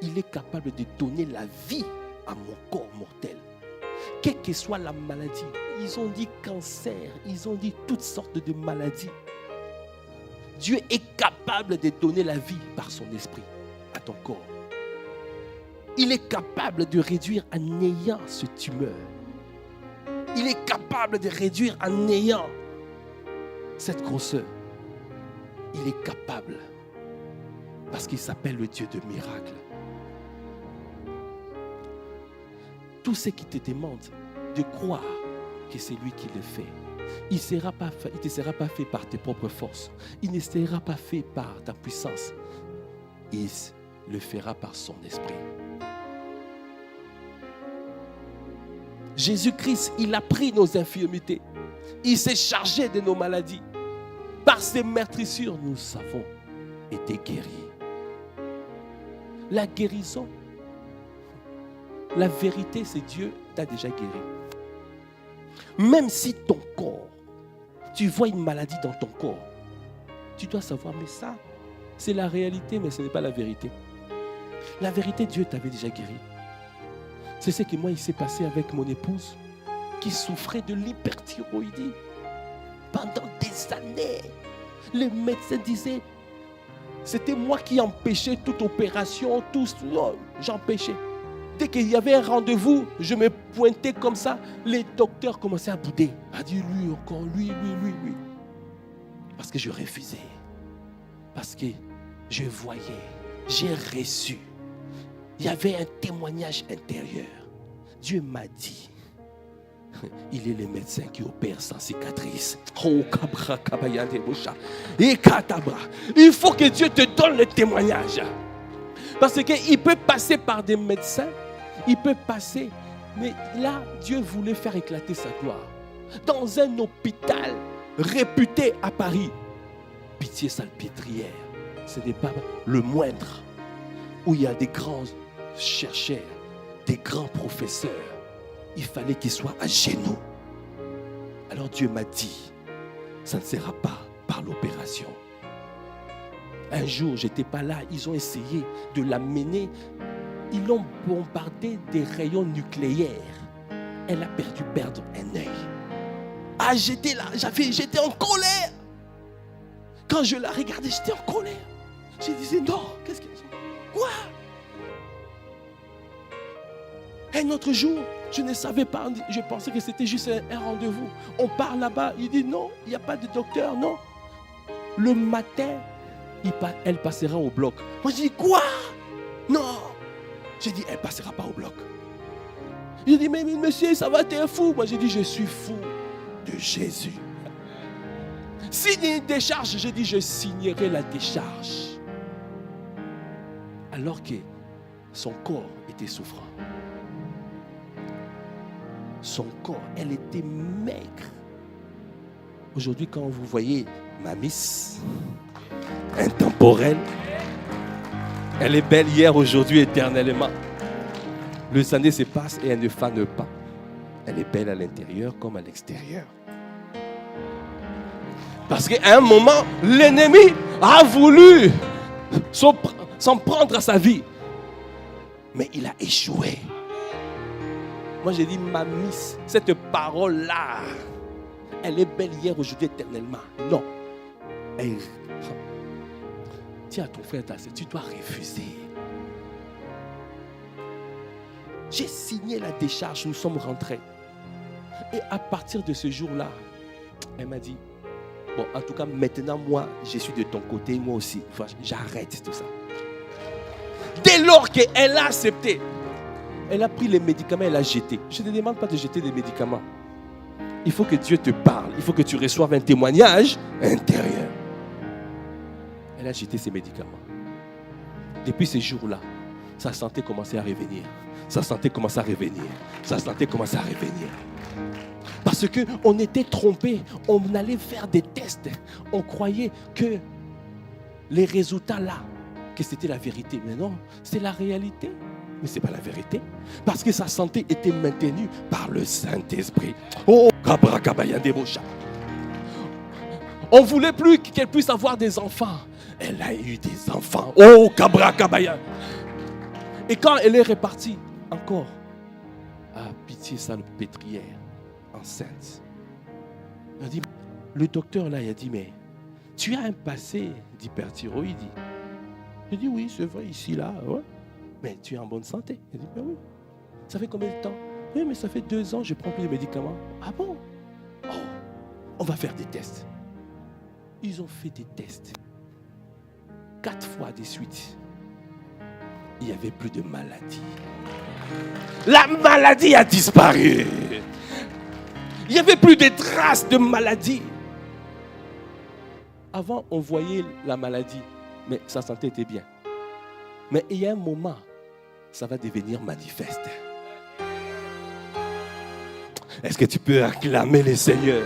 A: Il est capable de donner la vie à mon corps mortel. Quelle que soit la maladie, ils ont dit cancer, ils ont dit toutes sortes de maladies. Dieu est capable de donner la vie par son esprit à ton corps. Il est capable de réduire à néant ce tumeur. Il est capable de réduire à néant cette grosseur. Il est capable parce qu'il s'appelle le Dieu de miracles. Tout ce qui te demande de croire que c'est lui qui le fait, il ne te sera pas fait par tes propres forces. Il ne sera pas fait par ta puissance. Il le fera par son esprit. Jésus-Christ, il a pris nos infirmités. Il s'est chargé de nos maladies. Par ses meurtrissures, nous avons été guéris. La guérison, la vérité, c'est Dieu t'a déjà guéri. Même si ton corps, tu vois une maladie dans ton corps, tu dois savoir, mais ça, c'est la réalité, mais ce n'est pas la vérité. La vérité, Dieu t'avait déjà guéri. C'est ce que moi, il s'est passé avec mon épouse qui souffrait de l'hyperthyroïdie. Pendant des années, les médecins disaient, c'était moi qui empêchais toute opération, tout, j'empêchais. Dès qu'il y avait un rendez-vous, je me pointais comme ça, les docteurs commençaient à bouder. À dire lui encore, lui. Parce que je refusais. Parce que je voyais, j'ai reçu. Il y avait un témoignage intérieur. Dieu m'a dit, il est le médecin qui opère sans cicatrice. Il faut que Dieu te donne le témoignage. Parce qu'il peut passer par des médecins, il peut passer, mais là, Dieu voulait faire éclater sa gloire. Dans un hôpital réputé à Paris, Pitié-Salpêtrière, ce n'est pas le moindre, où il y a des grands chercheurs, des grands professeurs. Il fallait qu'ils soient à genoux. Alors Dieu m'a dit, ça ne sera pas par l'opération. Un jour, je n'étais pas là, ils ont essayé de l'amener. Ils l'ont bombardé des rayons nucléaires. Elle a perdre un œil. Ah, j'étais là, j'étais en colère. Quand je la regardais, j'étais en colère. Je disais, non, qu'est-ce qu'ils ont? Quoi? Un autre jour, je ne savais pas, je pensais que c'était juste un rendez-vous. On part là-bas, il dit non, il n'y a pas de docteur, non. Le matin, elle passera au bloc. Moi, je dis quoi? Non. J'ai dit, elle ne passera pas au bloc. Il dit, mais monsieur, ça va, t'es fou. Moi, j'ai dit, je suis fou de Jésus. Signe une décharge, j'ai dit, je signerai la décharge. Alors que son corps était souffrant. Son corps, elle était maigre. Aujourd'hui, quand vous voyez ma miss intemporelle, elle est belle hier, aujourd'hui, éternellement. Les années se passent et elle ne fane pas. Elle est belle à l'intérieur comme à l'extérieur. Parce qu'à un moment, l'ennemi a voulu s'en prendre à sa vie. Mais il a échoué. Moi, j'ai dit, ma miss, cette parole-là, elle est belle hier, aujourd'hui, éternellement. Non. Dis à ton frère, tu dois refuser. J'ai signé la décharge, nous sommes rentrés. Et à partir de ce jour-là, elle m'a dit, bon, en tout cas, maintenant, moi, je suis de ton côté, moi aussi. Enfin, j'arrête tout ça. Dès lors qu'elle a accepté, elle a pris les médicaments, elle a jeté. Je ne te demande pas de jeter des médicaments. Il faut que Dieu te parle. Il faut que tu reçoives un témoignage intérieur. Elle a jeté ses médicaments. Depuis ces jours-là, sa santé commençait à revenir. Sa santé commençait à revenir. Sa santé commençait à revenir. Parce qu'on était trompés. On allait faire des tests. On croyait que les résultats là, que c'était la vérité. Mais non, c'est la réalité. Mais ce n'est pas la vérité. Parce que sa santé était maintenue par le Saint-Esprit. Oh, Kabrakabayandebosha. On ne voulait plus qu'elle puisse avoir des enfants. Elle a eu des enfants. Oh, Kabrakabaya. Et quand elle est repartie, encore, à pitié salpêtrière, enceinte. Il a dit, le docteur là, il a dit, mais tu as un passé d'hyperthyroïdie. J'ai dit, oui, c'est vrai, ici, là, ouais. Mais tu es en bonne santé. Il a dit, ben oui. Ça fait combien de temps? Oui, mais ça fait 2 ans, je prends plus de médicaments. Ah bon? Oh, on va faire des tests. Ils ont fait des tests. 4 fois de suite. Il n'y avait plus de maladie. La maladie a disparu. Il n'y avait plus de traces de maladie. Avant, on voyait la maladie, mais sa santé était bien. Mais il y a un moment, ça va devenir manifeste. Est-ce que tu peux acclamer le Seigneur?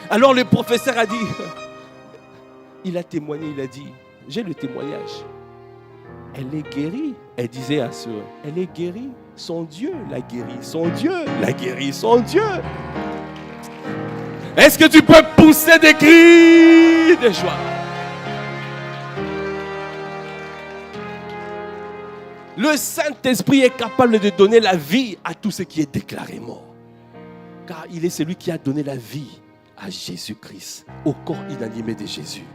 A: Alors le professeur a dit, il a témoigné, il a dit, j'ai le témoignage. Elle est guérie. Elle disait à ceux, elle est guérie. Son Dieu l'a guérie. Son Dieu l'a guérie. Son Dieu. Est-ce que tu peux pousser des cris de joie? Le Saint-Esprit est capable de donner la vie à tout ce qui est déclaré mort. Car il est celui qui a donné la vie à Jésus-Christ, au corps inanimé de Jésus.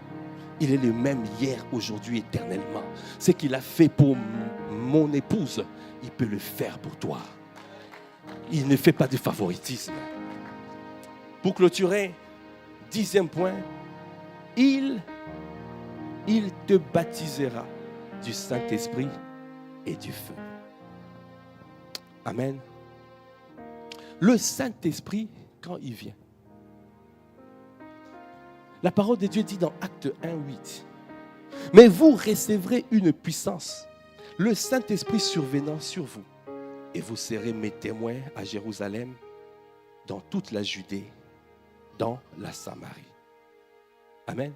A: Il est le même hier, aujourd'hui, éternellement. Ce qu'il a fait pour mon épouse, il peut le faire pour toi. Il ne fait pas de favoritisme. Pour clôturer, 10e point, il te baptisera du Saint-Esprit et du feu. Amen. Le Saint-Esprit, quand il vient, la parole de Dieu dit dans Acte 1:8, mais vous recevrez une puissance, le Saint-Esprit survenant sur vous, et vous serez mes témoins à Jérusalem, dans toute la Judée, dans la Samarie. Amen.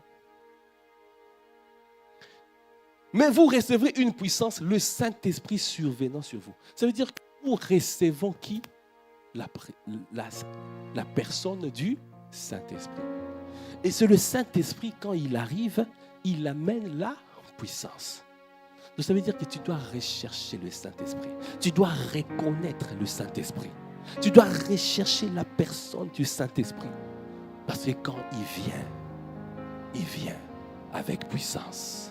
A: Mais vous recevrez une puissance, le Saint-Esprit survenant sur vous. Ça veut dire que nous recevons qui? La personne du Saint-Esprit. Et c'est le Saint-Esprit, quand il arrive, il amène la puissance. Donc ça veut dire que tu dois rechercher le Saint-Esprit. Tu dois reconnaître le Saint-Esprit. Tu dois rechercher la personne du Saint-Esprit. Parce que quand il vient avec puissance.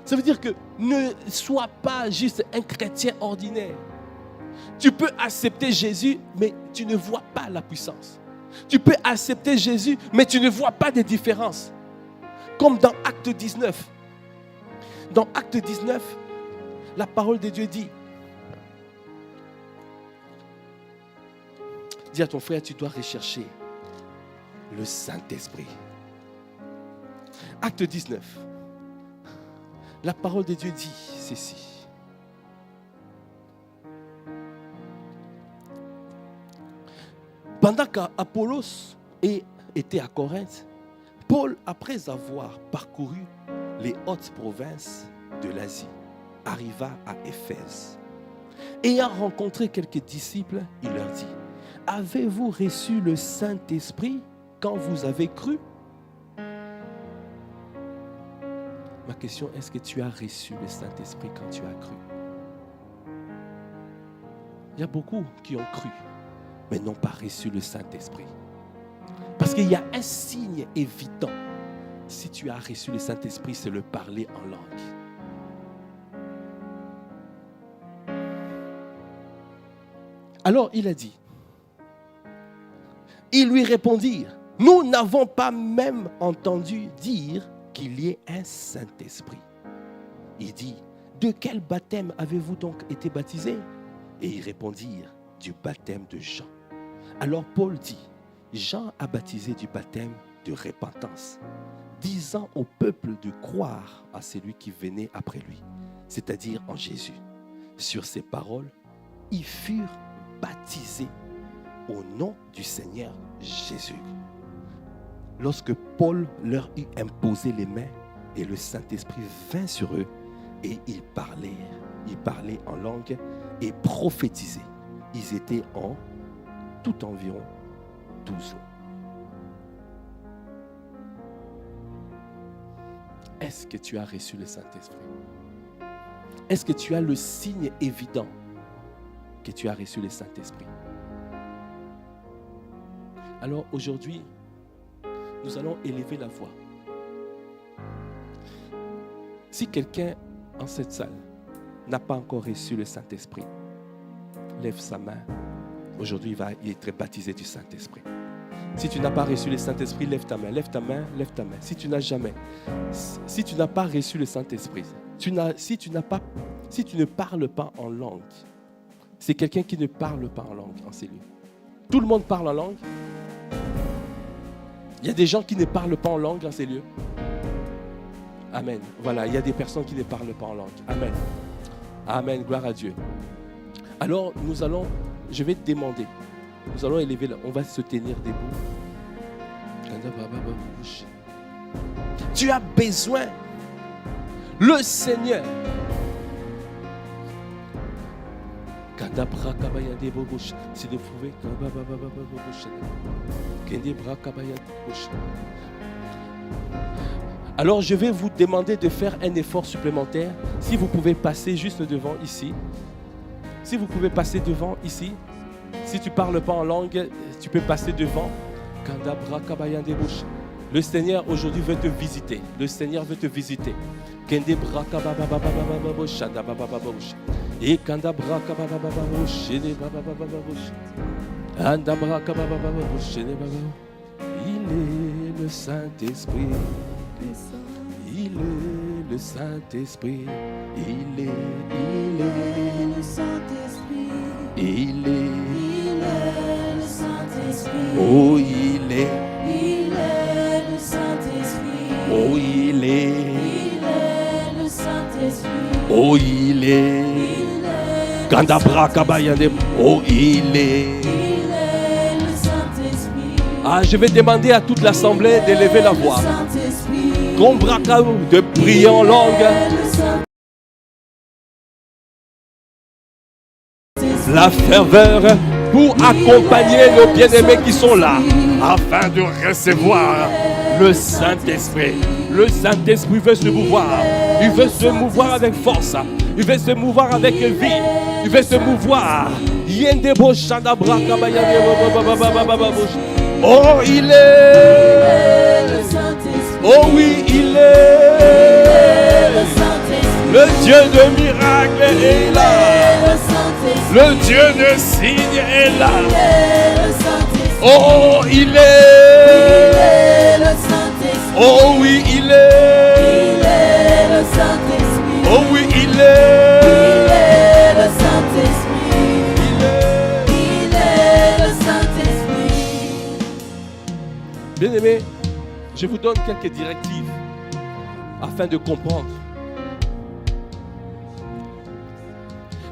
A: Ça veut dire que ne sois pas juste un chrétien ordinaire. Tu peux accepter Jésus, mais tu ne vois pas la puissance. Tu peux accepter Jésus, mais tu ne vois pas de différence. Comme dans Acte 19. Dans Acte 19, la parole de Dieu dit, dis à ton frère, tu dois rechercher le Saint-Esprit. Acte 19. La parole de Dieu dit ceci. Pendant qu'Apollos était à Corinthe, Paul, après avoir parcouru les hautes provinces de l'Asie, arriva à Éphèse. Ayant rencontré quelques disciples, il leur dit, « Avez-vous reçu le Saint-Esprit quand vous avez cru ?» Ma question, est-ce que tu as reçu le Saint-Esprit quand tu as cru? Il y a beaucoup qui ont cru, mais n'ont pas reçu le Saint-Esprit. Parce qu'il y a un signe évident. Si tu as reçu le Saint-Esprit, c'est le parler en langue. Alors il a dit, ils lui répondirent, nous n'avons pas même entendu dire qu'il y ait un Saint-Esprit. Il dit, de quel baptême avez-vous donc été baptisés? Et ils répondirent, du baptême de Jean. Alors Paul dit, Jean a baptisé du baptême de repentance. disant au peuple de croire à celui qui venait après lui, c'est-à-dire en Jésus. Sur ces paroles, ils furent baptisés au nom du Seigneur Jésus. Lorsque Paul leur eut imposé les mains, et le Saint-Esprit vint sur eux, et ils parlaient en langue et prophétisaient. Ils étaient en tout environ 12 ans. Est-ce que tu as reçu le Saint-Esprit? Est-ce que tu as le signe évident que tu as reçu le Saint-Esprit? Alors aujourd'hui, nous allons élever la voix. Si quelqu'un en cette salle n'a pas encore reçu le Saint-Esprit, lève sa main. Aujourd'hui, il est baptisé du Saint-Esprit. Si tu n'as pas reçu le Saint-Esprit, lève ta main, lève ta main, lève ta main. Si tu n'as pas reçu le Saint-Esprit, si tu ne parles pas en langue, c'est quelqu'un qui ne parle pas en langue en ces lieux. Tout le monde parle en langue. Il y a des gens qui ne parlent pas en langue dans ces lieux. Amen. Voilà, il y a des personnes qui ne parlent pas en langue. Amen. Amen, gloire à Dieu. Alors, je vais te demander, nous allons élever, on va se tenir debout. Tu as besoin, le Seigneur. Si vous pouvez, alors je vais vous demander de faire un effort supplémentaire. Si vous pouvez passer juste devant ici. Si vous pouvez passer devant ici. Si tu ne parles pas en langue, tu peux passer devant. Le Seigneur aujourd'hui veut te visiter. Le Seigneur veut te visiter. Il est le Saint-Esprit. Il est le Saint-Esprit. Il est le Saint-Esprit. Il est le Saint-Esprit. Oh, il est le Saint-Esprit. Oh, il est le Saint-Esprit. Oh, il est Kandabra Kabayande. Oh, il est le Saint-Esprit. Ah, je vais demander à toute l'assemblée d'élever la voix. De prier en langue. La ferveur pour accompagner nos bien-aimés qui sont là, afin de recevoir le Saint-Esprit. Le Saint-Esprit veut se mouvoir. Il veut se mouvoir avec force. Il veut se mouvoir avec vie. Il veut se mouvoir. Oh, il est le Saint-Esprit. Oh oui, il est le Dieu de miracles est là. Le Dieu de signes est là. Oh, il est le Saint-Esprit. Oh oui, il est le Saint-Esprit. Oh oui, il est le Saint-Esprit. Il est le Saint-Esprit. Bien-aimés, je vous donne quelques directives afin de comprendre.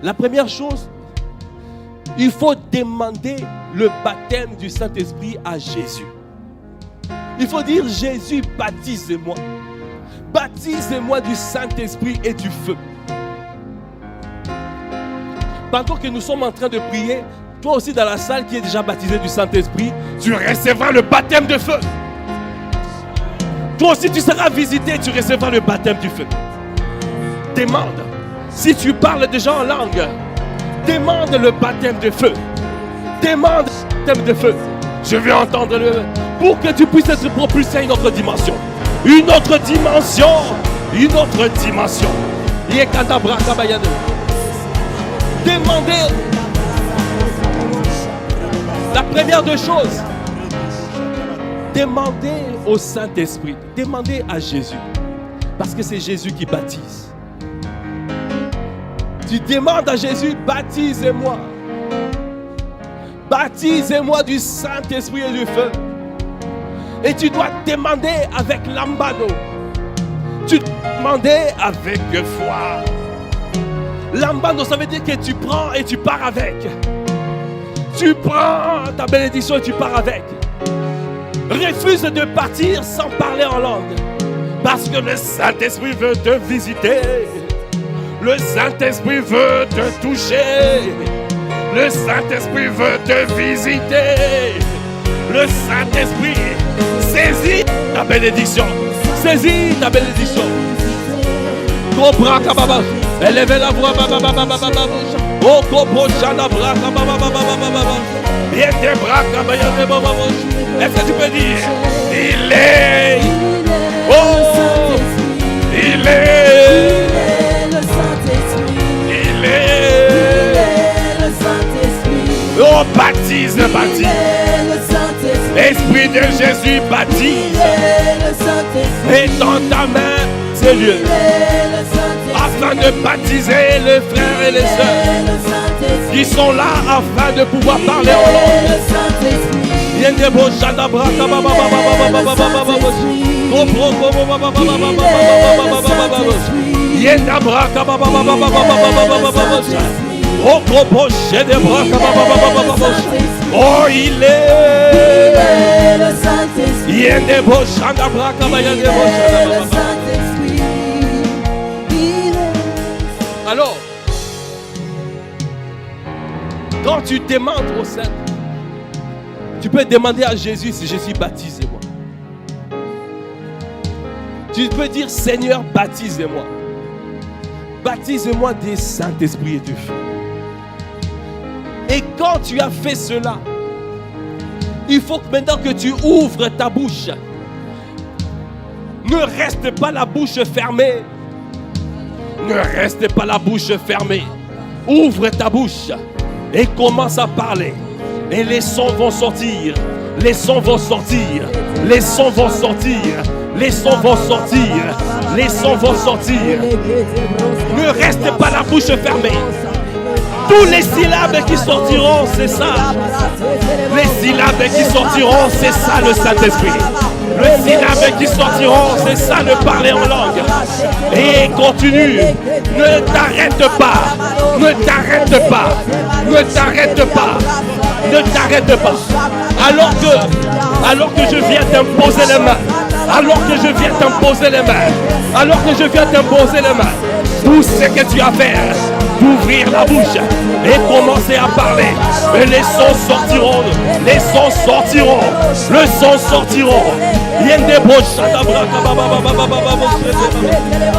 A: La première chose, il faut demander le baptême du Saint-Esprit à Jésus. Il faut dire, Jésus, baptise-moi. Baptise-moi du Saint-Esprit et du feu. Pendant que nous sommes en train de prier, toi aussi dans la salle qui est déjà baptisé du Saint-Esprit, tu recevras le baptême de feu. Toi aussi tu seras visité, tu recevras le baptême du feu. Demande. Si tu parles déjà en langue, demande le baptême de feu. Demande le baptême de feu. Je vais entendre pour que tu puisses être propulsé à une autre dimension. Une autre dimension. Une autre dimension. Demandez. La première des choses. Demandez au Saint-Esprit. Demandez à Jésus. Parce que c'est Jésus qui baptise. Tu demandes à Jésus, baptisez-moi. Baptisez-moi du Saint-Esprit et du feu. Et tu dois demander avec lambano. Tu demandais avec foi. Lambano, ça veut dire que tu prends et tu pars avec. Tu prends ta bénédiction et tu pars avec. Refuse de partir sans parler en langue. Parce que le Saint-Esprit veut te visiter. Le Saint-Esprit veut te toucher. Le Saint-Esprit veut te visiter. Le Saint-Esprit saisit ta bénédiction. Saisis ta bénédiction. Comprends, kababa. Élevez la voix. Oh, kopo chana bra kababa. Bien tes bras kababa. Est-ce que tu peux dire il est? Oh, il est
B: le Saint-Esprit.
A: Il est
B: le Saint-Esprit.
A: Oh, baptise, baptise.
B: Le Saint-Esprit.
A: Esprit de Jésus, baptise.
B: Le Saint-Esprit.
A: Et dans ta main, c'est Dieu. Afin de baptiser les frères et les sœurs qui sont là afin de pouvoir parler en langue. Oh, il est
B: le Saint-Esprit.
A: Alors, quand tu demandes au Saint, tu peux demander à Jésus si je suis baptisé, moi. Tu peux dire Seigneur, baptisez-moi. Baptisez-moi des Saint-Esprit et du feu. Et quand tu as fait cela, il faut que maintenant que tu ouvres ta bouche, ne reste pas la bouche fermée. Ne reste pas la bouche fermée. Ouvre ta bouche et commence à parler. Et les sons vont sortir. Les sons vont sortir. Les sons vont sortir. Les sons vont sortir. Les sons vont sortir. Ne reste pas la bouche fermée. Tous les syllabes qui sortiront, c'est ça. Les syllabes qui sortiront, c'est ça le Saint-Esprit. Les syllabes qui sortiront, c'est ça le parler en langue. Et continue. Ne t'arrête pas. Ne t'arrête pas. Ne t'arrête pas. Ne t'arrête pas. Alors que je viens t'imposer les mains. Alors que je viens t'imposer les mains. Alors que je viens t'imposer les mains. Tout ce que tu as à faire, d'ouvrir la bouche et commencer à parler. Et les sons sortiront. Les sons sortiront. Le son sortiront. Il y a des broches.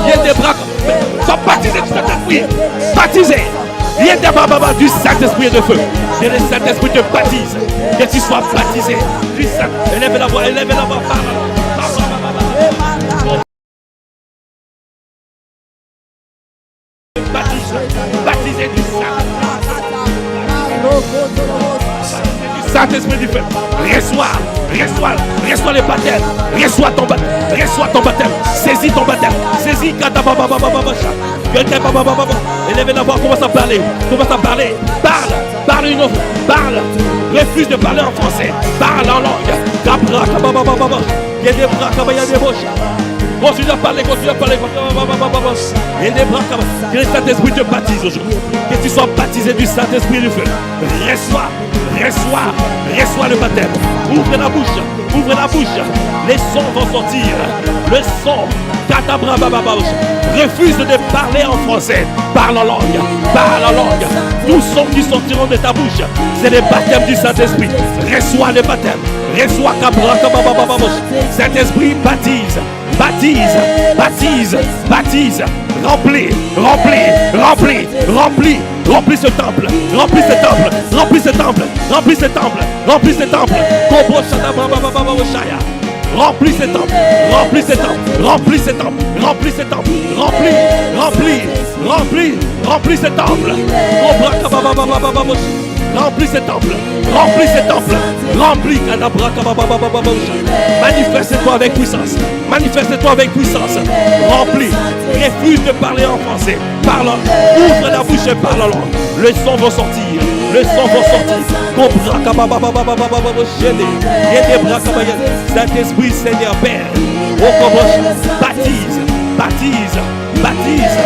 A: Il y a des bras. Sois baptisé du Saint-Esprit. Baptisé. Il y a des bababa du Saint-Esprit de feu. Que le Saint-Esprit te baptise. Que tu sois baptisé du Saint. Élève la voix, élève la voix. Baptisé du Saint-Esprit du feu. Reçois le baptême. Reçois ton baptême. Saisis ton baptême. Saisis. Élève la voix, commence à parler. Parle une autre. Parle. Refuse de parler en français. Parle en langue. Il y a des bras, il y a des bouches. Continue à parler. Il y a des bras. Que le Saint-Esprit te baptise aujourd'hui. Que tu sois baptisé du Saint-Esprit du feu. Reçois le baptême. Ouvre la bouche. Les sons vont sortir. Le son. Refuse de parler en français. Parle en langue. Tous sons qui sortiront de ta bouche, c'est le baptême du Saint-Esprit. Reçois le baptême. Reçois Saint-Esprit, baptise. Remplis ce temple. Remplis ce temple. Remplis ce temple. Remplis ce temple. Remplis ce temple. Remplis ce temple. Remplis. Manifeste-toi avec puissance. Manifeste-toi avec puissance. Remplis. Refuse de parler en français. Parle. Ouvre la bouche et parle en langue. Le son va sortir. Le son va sortir. Saint-Esprit, Seigneur Père. Baptise. Baptise. Baptise.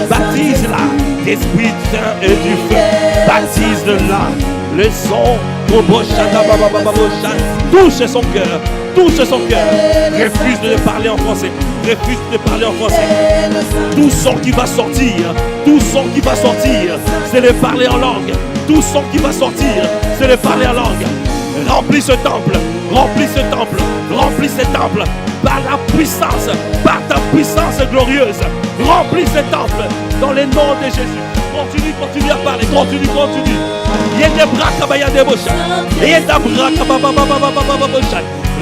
A: Baptise-la. D'Esprit Saint et du feu. Baptise-la. Le son. Touche son cœur. Touche son cœur. Refuse de parler en français. Refuse de parler en français. Tout son qui va sortir. Tout son qui va sortir. C'est de parler en langue. Tout son qui va sortir. C'est de parler en langue. Remplis ce temple. Remplis ce temple. Remplis ce temple. Par la puissance. Par ta puissance glorieuse. Remplis ce temple. Dans le nom de Jésus. Continue, continue à parler. Continue, continue.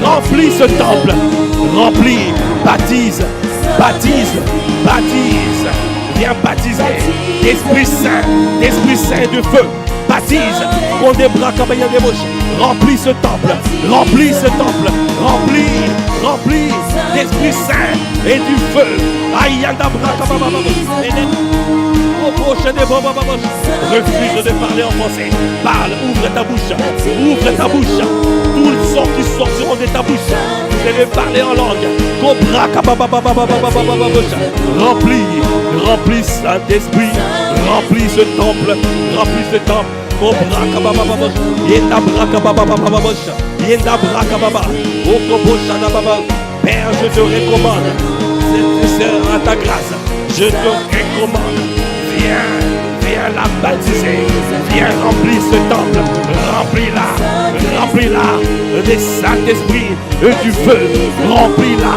A: Remplis ce temple. Remplis. Baptise. Baptise. Baptise. Viens baptiser. Esprit Saint. Esprit Saint de feu. Baptise. Remplis ce temple. Remplis ce temple. Remplis. Remplis d'Esprit Saint et du feu. Refuse de parler en français. Parle, ouvre ta bouche. Ouvre ta bouche. Tout le son qui sortiront de ta bouche, c'est de parler en langue. Remplis, remplis Saint-Esprit. Remplis ce temple. Remplis ce temple. Père, je te recommande cette sœur à ta grâce. Je te recommande. Viens, viens la baptiser. Viens remplir ce temple. Remplis-la. Remplis-la de Saint-Esprit et du feu. Remplis-la.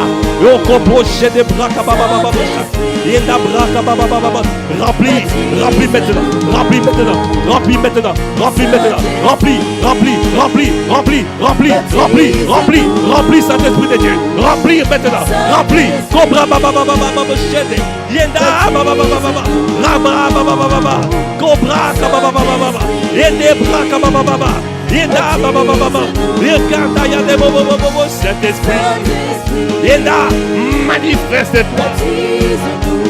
A: Remplis, remplis maintenant. Remplis maintenant. Remplis maintenant. Remplis maintenant. Remplis, remplis, remplis, remplis, remplis, remplis, remplis, remplis Saint-Esprit de Dieu. Remplis maintenant. Remplis. Cobra baba baba baba chede. Yenda baba baba baba. Rama baba baba baba. Cobra baba baba baba. Yende bra baba baba. Yenda baba baba baba. Regarde yende baba baba Saint-Esprit. Yenda manifeste-toi.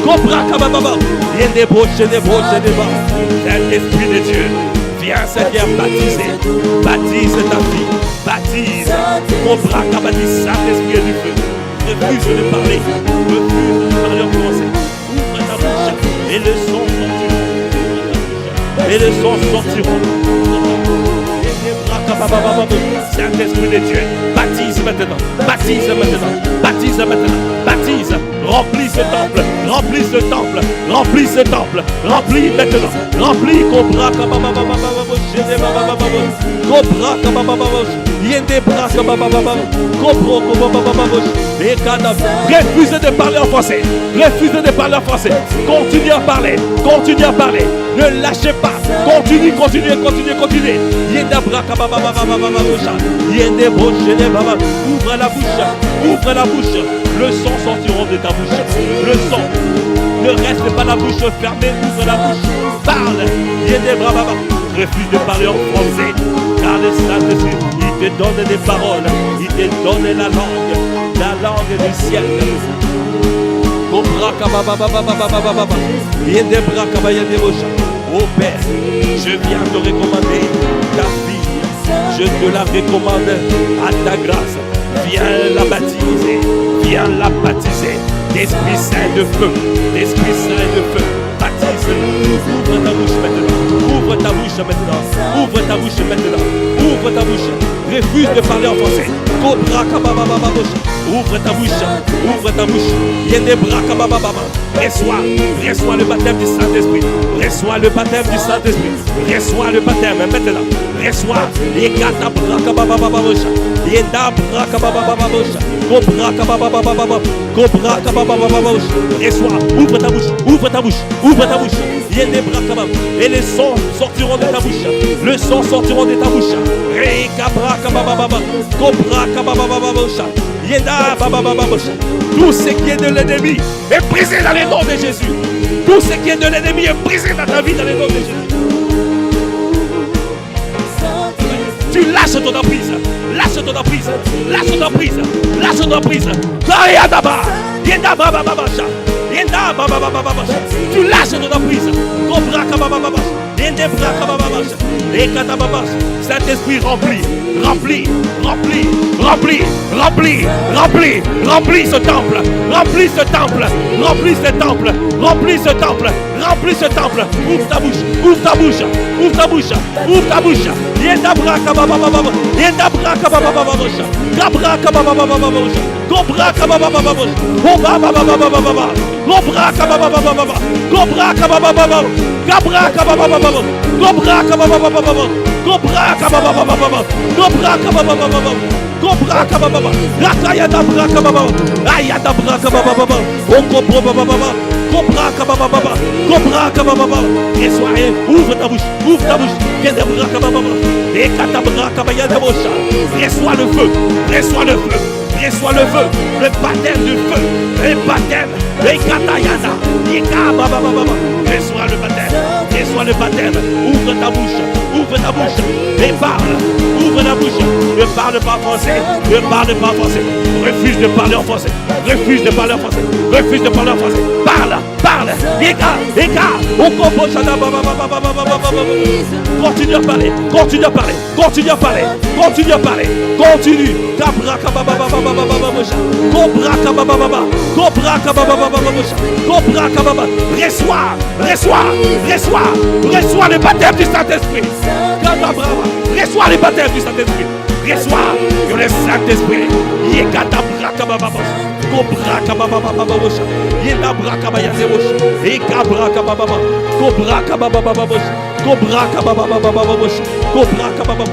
A: Cobra baba baba. Yende broche de broche de baba. Saint-Esprit de Dieu. Viens Seigneur baptiser. Baptise ta fille. Baptise. Cobra baba dit Saint-Esprit du feu. Refuse de parler. Refuse de parler en français. Ouvre ta bouche. Et le son sortira. Et le son sortira. Saint-Esprit de Dieu, baptise maintenant, baptise maintenant, baptise maintenant, baptise, remplis ce temple, remplis ce temple, remplis ce temple, remplis maintenant, remplis, cobra, refuse de parler en français, refuse de parler en français, continue à parler, ne lâchez pas, continue, continue, continue, continue. Ouvre la bouche, ouvre la bouche. Le son sortira de ta bouche. Le son. Ne reste pas la bouche fermée, ouvre la bouche. Parle. Refuse de parler en français. Car le Saint-Esprit, il te donne des paroles. Il te donne la langue du ciel. Oh Père, je viens te recommander ta fille. Je te la recommande à ta grâce. Viens la baptiser. Viens la baptiser. D'Esprit Saint de feu. D'Esprit Saint de feu. Baptise-la. Ouvre ta bouche maintenant. Ouvre ta bouche maintenant. Ouvre ta bouche maintenant. Ouvre ta bouche. Refuse de parler en français. Cobra kabababa. Ouvre ta bouche. Ouvre ta bouche. Yende bra kabababa. Reçois le baptême du Saint-Esprit. Reçois le baptême du Saint-Esprit. Reçois le baptême maintenant. Reçois. Yekata bra kabababa. Yenda bra kabababa. Cobra kabababa. Cobra kabababa. Reçois. Ouvre ta bouche. Ouvre ta bouche. Ouvre ta bouche. Yende bra kabababa. Et les sons sortiront de ta bouche. Le son sortiront de ta bouche. Rekabra kabababa. Cobra kabababa. Yenda babababa. Tout ce qui est de l'ennemi est brisé dans les noms de Jésus. Tout ce qui est de l'ennemi est brisé dans ta vie dans les noms de Jésus. Tu lâches ton emprise. Lâche ton emprise. Lâche ton emprise. Lâche ton emprise. Tu lâches ton emprise. Saint-Esprit remplis ce temple. Remplis ce temple. Remplis ce temple. Remplis ce temple. Remplis ce temple. Ouvre ta bouche. Ouvre ta bouche. Ouvre ta bouche. Ouvre ta bouche. Yenda braka baba baba. Yenda braka baba baba. Gabra baba baba. Gobra baba baba. Oba baba baba baba. Gobra baba baba. Gobra baba baba. Gabra baba baba. Gobra baba baba. Gobra baba baba. Gobra baba baba. Gobra baba. Rakayada braka baba. Ayada braka baba baba. Oko baba baba. Cobra kababa, Cobra kababa. Ouvre ta bouche, ouvre ta bouche. Kedabra kababa. Et katabra kabaya de bouche. Reçois le feu, reçois le feu. Reçois le feu, le baptême du feu, le baptême, le katayana, reçois le baptême, reçois le baptême, ouvre ta bouche, et parle, ouvre la bouche, ne parle pas français, ne parle pas français, refuse de parler en français, refuse de parler en français, refuse de parler en français, parle, continue à parler, continue à parler, continue à parler, continue à parler, continue, Cobra kababa, Cobra kababa, Cobra kababa, reçois le baptême du Saint-Esprit, reçois le baptême du Saint-Esprit, reçois que le Saint-Esprit, Yekadabra kababa, Cobra kababa, Yekabra kabaya zebosh, Yekabra kababa, Cobra kababa, Cobra kababa, Cobra kababa,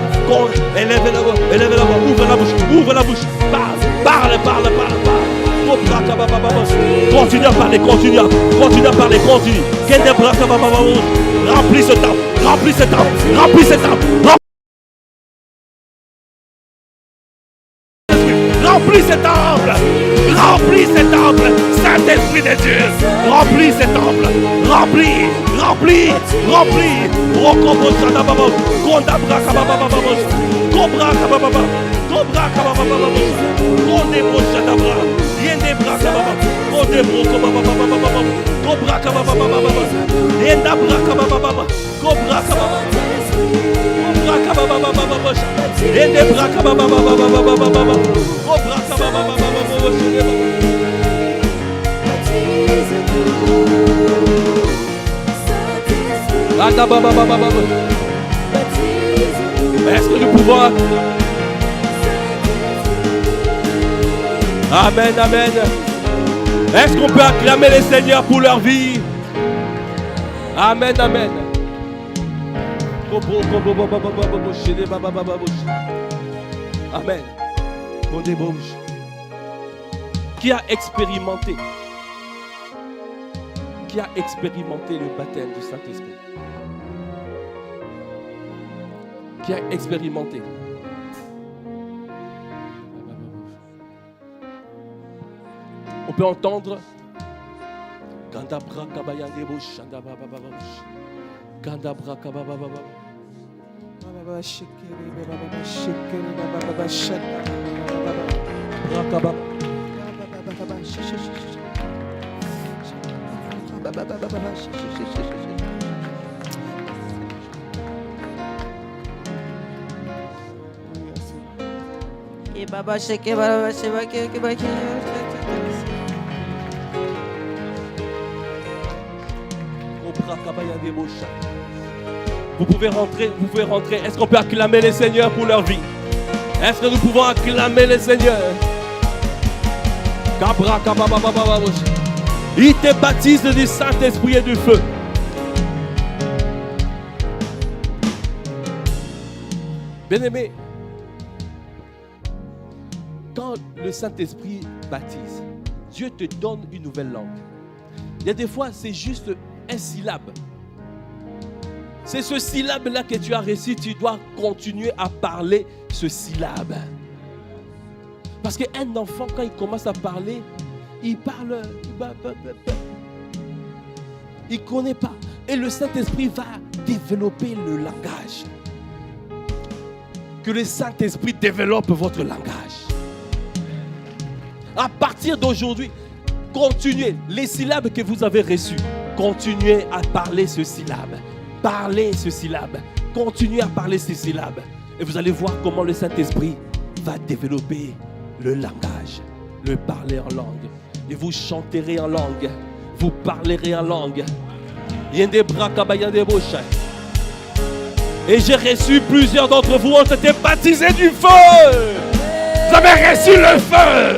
A: élève la voix, ouvre la bouche, parle. Continue à parler, continue à parler, continue. Remplis ce temple. Remplis ce temple, Saint-Esprit de Dieu, remplis ce temple, remplis. Est-ce que nous pouvons... Amen. Est-ce qu'on peut acclamer les Seigneurs pour leur vie? Amen. Amen. Qui a expérimenté le baptême du Saint-Esprit? Qui a expérimenté? On peut entendre Gandabra kabaya debo shanda baba baba. Gandabra kababa baba. Baba shikeri baba shikeri baba shanda baba. Rakaba. Baba shish. Baba shish.
B: E baba shike baba shibaki kibaki.
A: Vous pouvez rentrer. Est-ce qu'on peut acclamer les Seigneurs pour leur vie? Est-ce que nous pouvons acclamer les Seigneurs? Il te baptise du Saint-Esprit et du feu. Bien-aimé, quand le Saint-Esprit baptise, Dieu te donne une nouvelle langue. Il y a des fois, c'est juste un syllabe. C'est ce syllabe-là que tu as réussi, tu dois continuer à parler ce syllabe. Parce qu'un enfant, quand il commence à parler, il parle, il ne connaît pas. Et le Saint-Esprit va développer le langage. Que le Saint-Esprit développe votre langage. À partir d'aujourd'hui, continuez les syllabes que vous avez reçues. Continuez à parler ce syllabe. Parlez ce syllabe. Continuez à parler ces syllabes. Et vous allez voir comment le Saint-Esprit va développer le langage, le parler en langue. Et vous chanterez en langue. Vous parlerez en langue. Et j'ai reçu plusieurs d'entre vous ont été baptisés du feu. Vous avez reçu le feu.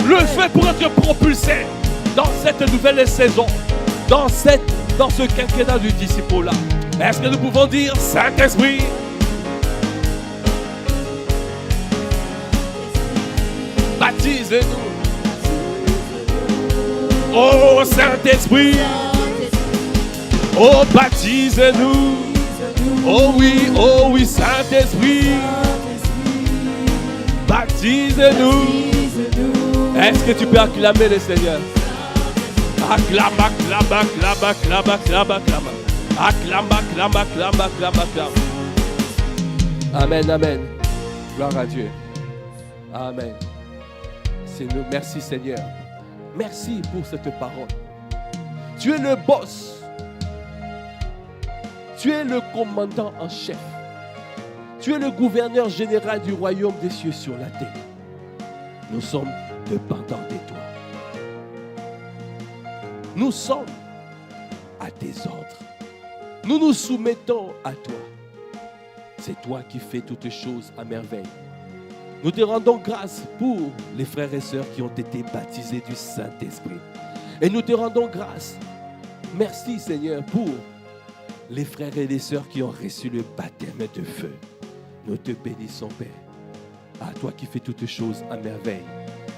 A: Le feu pour être propulsé dans cette nouvelle saison, dans ce quinquennat du disciple-là. Est-ce que nous pouvons dire Saint-Esprit? Baptisez-nous. Oh Saint-Esprit. Oh baptisez-nous. Oh oui, Saint-Esprit. Baptisez-nous. Est-ce que tu peux acclamer le Seigneur? Acclame, acclame, acclame, acclame, acclame, acclame. Acclame, acclame, acclame, acclame, acclame. Amen, amen. Gloire à Dieu. Amen. Merci Seigneur. Merci pour cette parole. Tu es le boss. Tu es le commandant en chef. Tu es le gouverneur général du royaume des cieux sur la terre. Nous sommes dépendants de toi. Nous sommes à tes ordres. Nous nous soumettons à toi. C'est toi qui fais toutes choses à merveille. Nous te rendons grâce pour les frères et sœurs qui ont été baptisés du Saint-Esprit. Et nous te rendons grâce. Merci Seigneur pour les frères et les sœurs qui ont reçu le baptême de feu. Nous te bénissons Père. À toi qui fais toutes choses à merveille.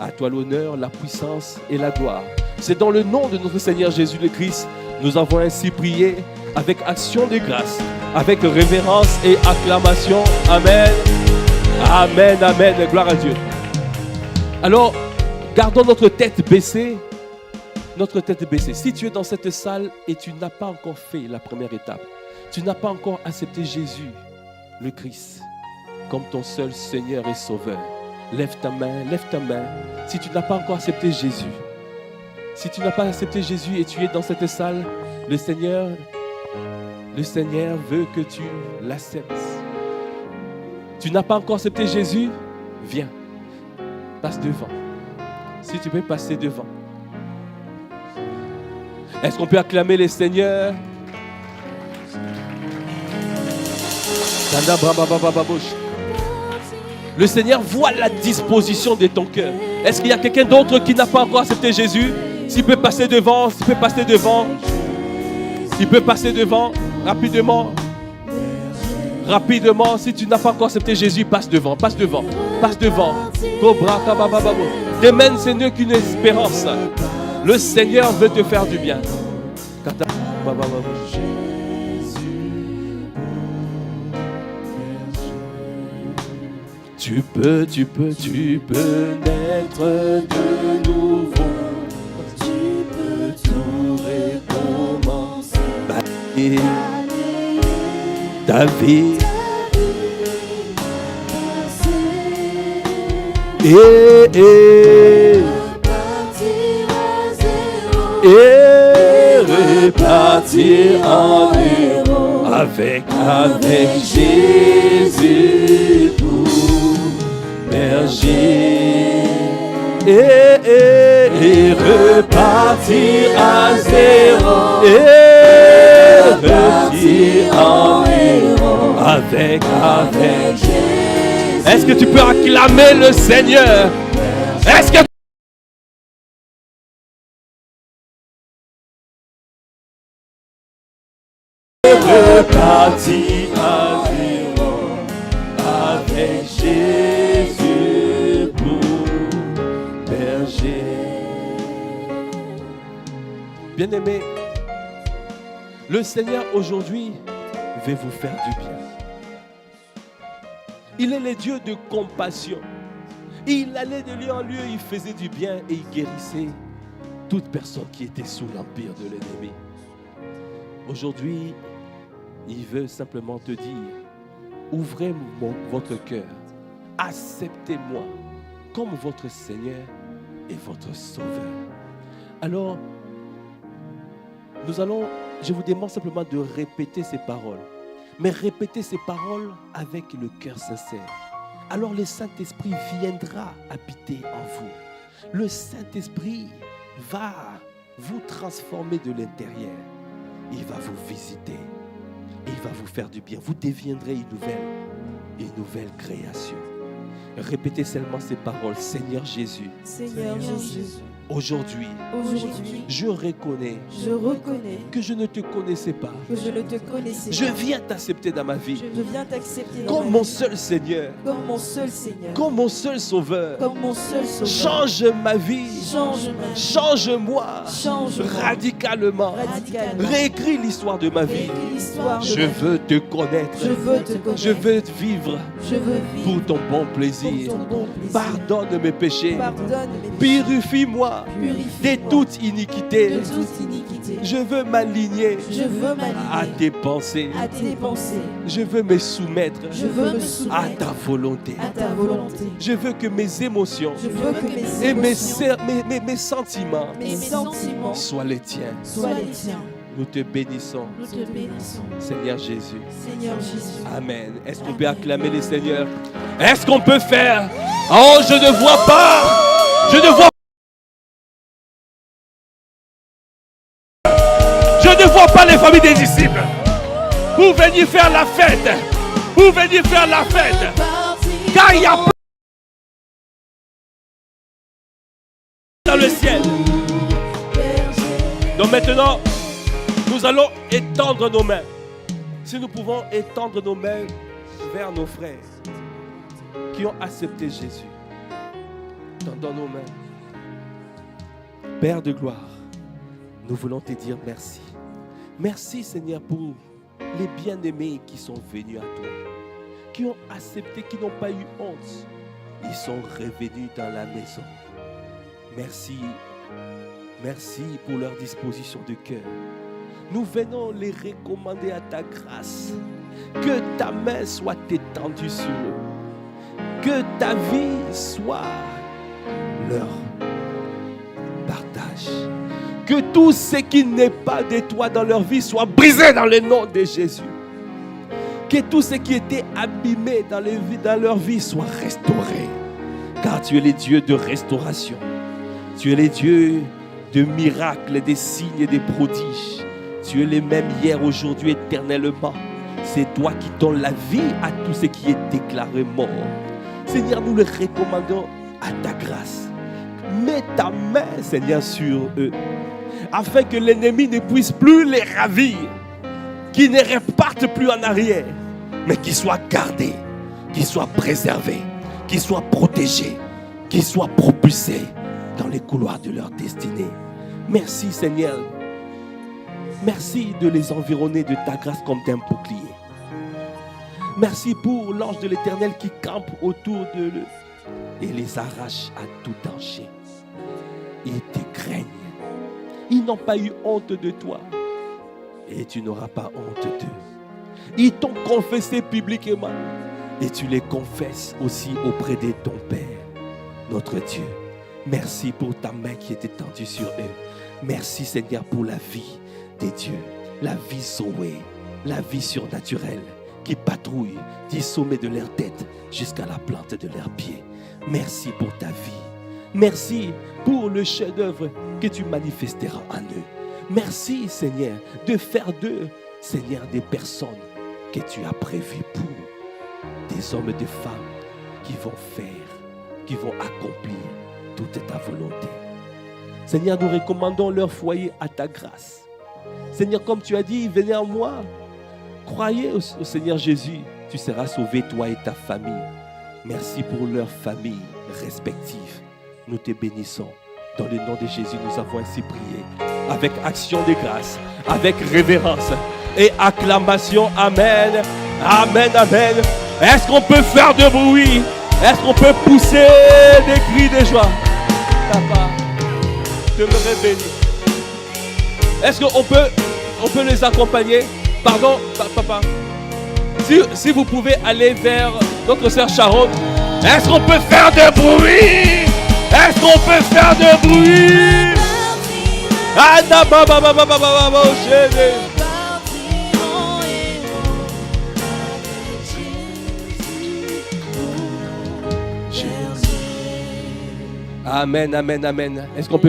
A: À toi l'honneur, la puissance et la gloire. C'est dans le nom de notre Seigneur Jésus le Christ, nous avons ainsi prié avec action de grâce, avec révérence et acclamation. Amen. Amen, amen. Gloire à Dieu. Alors, gardons notre tête baissée. Notre tête baissée. Si tu es dans cette salle et tu n'as pas encore fait la première étape, tu n'as pas encore accepté Jésus, le Christ, comme ton seul Seigneur et Sauveur, lève ta main, lève ta main. Si tu n'as pas encore accepté Jésus, si tu n'as pas accepté Jésus et tu es dans cette salle, le Seigneur veut que tu l'acceptes. Tu n'as pas encore accepté Jésus, viens, passe devant. Si tu peux passer devant. Est-ce qu'on peut acclamer le Seigneur? Le Seigneur voit la disposition de ton cœur. Est-ce qu'il y a quelqu'un d'autre qui n'a pas encore accepté Jésus? S'il peut passer devant, s'il peut passer devant. S'il peut passer devant, rapidement. Rapidement, si tu n'as pas encore accepté Jésus, passe devant, passe devant, passe devant. Demain, c'est mieux qu'une espérance. Le Seigneur veut te faire du bien. Tu peux naître de nouveau. Tu peux tout recommencer. Ta vie. Et repartir en héros avec Jésus pour berger. Et repartir à zéro. Et repartir en héros avec Jésus. Est-ce que tu peux acclamer le Seigneur? Est-ce que reparti à zéro avec Jésus pour berger. Bien-aimés, le Seigneur aujourd'hui veut vous faire du bien. Il est le Dieu de compassion. Il allait de lieu en lieu, il faisait du bien et il guérissait toute personne qui était sous l'empire de l'ennemi. Aujourd'hui, il veut simplement te dire ouvrez votre cœur. Acceptez-moi comme votre Seigneur et votre Sauveur. Alors, je vous demande simplement de répéter ces paroles. Mais répétez ces paroles avec le cœur sincère. Alors le Saint-Esprit viendra habiter en vous. Le Saint-Esprit va vous transformer de l'intérieur. Il va vous visiter. Et il va vous faire du bien. Vous deviendrez une nouvelle création. Répétez seulement ces paroles. Seigneur Jésus.
B: Seigneur Jésus.
A: Aujourd'hui, je reconnais que je ne te connaissais pas. Je viens t'accepter dans ma vie. Comme mon seul Seigneur. Comme mon seul Sauveur. Change ma vie. Change-moi. Radicalement. Réécris l'histoire de ma vie. Je veux te connaître. Je veux vivre pour ton bon plaisir. Pardonne mes péchés. Purifie-moi de toute iniquité. Je veux m'aligner à tes pensées. Je veux me soumettre à ta volonté. Je veux que mes émotions et mes sentiments soient les tiens. Nous te bénissons. Seigneur Jésus. Amen. Est-ce qu'on peut acclamer le Seigneur? Est-ce qu'on peut faire? Oh, je ne vois pas. Je ne vois pas les familles des disciples. Vous veniez faire la fête. Vous veniez faire la fête. Car il y a plein dans le ciel. Donc maintenant, nous allons étendre nos mains. Si nous pouvons étendre nos mains vers nos frères qui ont accepté Jésus. Tendons nos mains. Père de gloire, nous voulons te dire merci. Merci Seigneur pour les bien-aimés qui sont venus à toi, qui ont accepté, qui n'ont pas eu honte. Ils sont revenus dans la maison. Merci. Merci pour leur disposition de cœur. Nous venons les recommander à ta grâce. Que ta main soit étendue sur eux. Que ta vie soit leur partage. Que tout ce qui n'est pas de toi dans leur vie soit brisé dans le nom de Jésus. Que tout ce qui était abîmé dans leur vie soit restauré. Car tu es le Dieu de restauration. Tu es le Dieu de miracles, des signes et des prodiges. Tu es le même hier, aujourd'hui, éternellement. C'est toi qui donnes la vie à tout ce qui est déclaré mort. Seigneur, nous le recommandons à ta grâce. Mets ta main, Seigneur, sur eux, afin que l'ennemi ne puisse plus les ravir, qu'ils ne repartent plus en arrière, mais qu'ils soient gardés, qu'ils soient préservés, qu'ils soient protégés, qu'ils soient propulsés dans les couloirs de leur destinée. Merci, Seigneur. Merci de les environner de ta grâce comme d'un bouclier. Merci pour l'ange de l'Éternel qui campe autour d'eux et les arrache à tout danger. Ils te craignent. Ils n'ont pas eu honte de toi. Et tu n'auras pas honte d'eux. Ils t'ont confessé publiquement. Et tu les confesses aussi auprès de ton Père, notre Dieu. Merci pour ta main qui est étendue sur eux. Merci Seigneur pour la vie des dieux. La vie Zoé. La vie surnaturelle qui patrouille du sommet de leur tête jusqu'à la plante de leurs pieds. Merci pour ta vie. Merci pour le chef-d'œuvre que tu manifesteras en eux. Merci, Seigneur, de faire d'eux, Seigneur, des personnes que tu as prévues pour des hommes et des femmes qui vont faire, qui vont accomplir toute ta volonté. Seigneur, nous recommandons leur foyer à ta grâce. Seigneur, comme tu as dit, venez en moi. Croyez au Seigneur Jésus, tu seras sauvé, toi et ta famille. Merci pour leurs familles respectives. Nous te bénissons. Dans le nom de Jésus, nous avons ainsi prié. Avec action de grâce, avec révérence et acclamation. Amen. Amen, amen. Est-ce qu'on peut faire de bruit? Est-ce qu'on peut pousser des cris de joie? Papa, je me bénis. Est-ce qu'on peut les accompagner? Pardon, papa. Si vous pouvez aller vers notre sœur Sharon, est-ce qu'on peut faire de bruit? Est-ce qu'on peut faire de bruit? Amen, amen, amen. Est-ce qu'on peut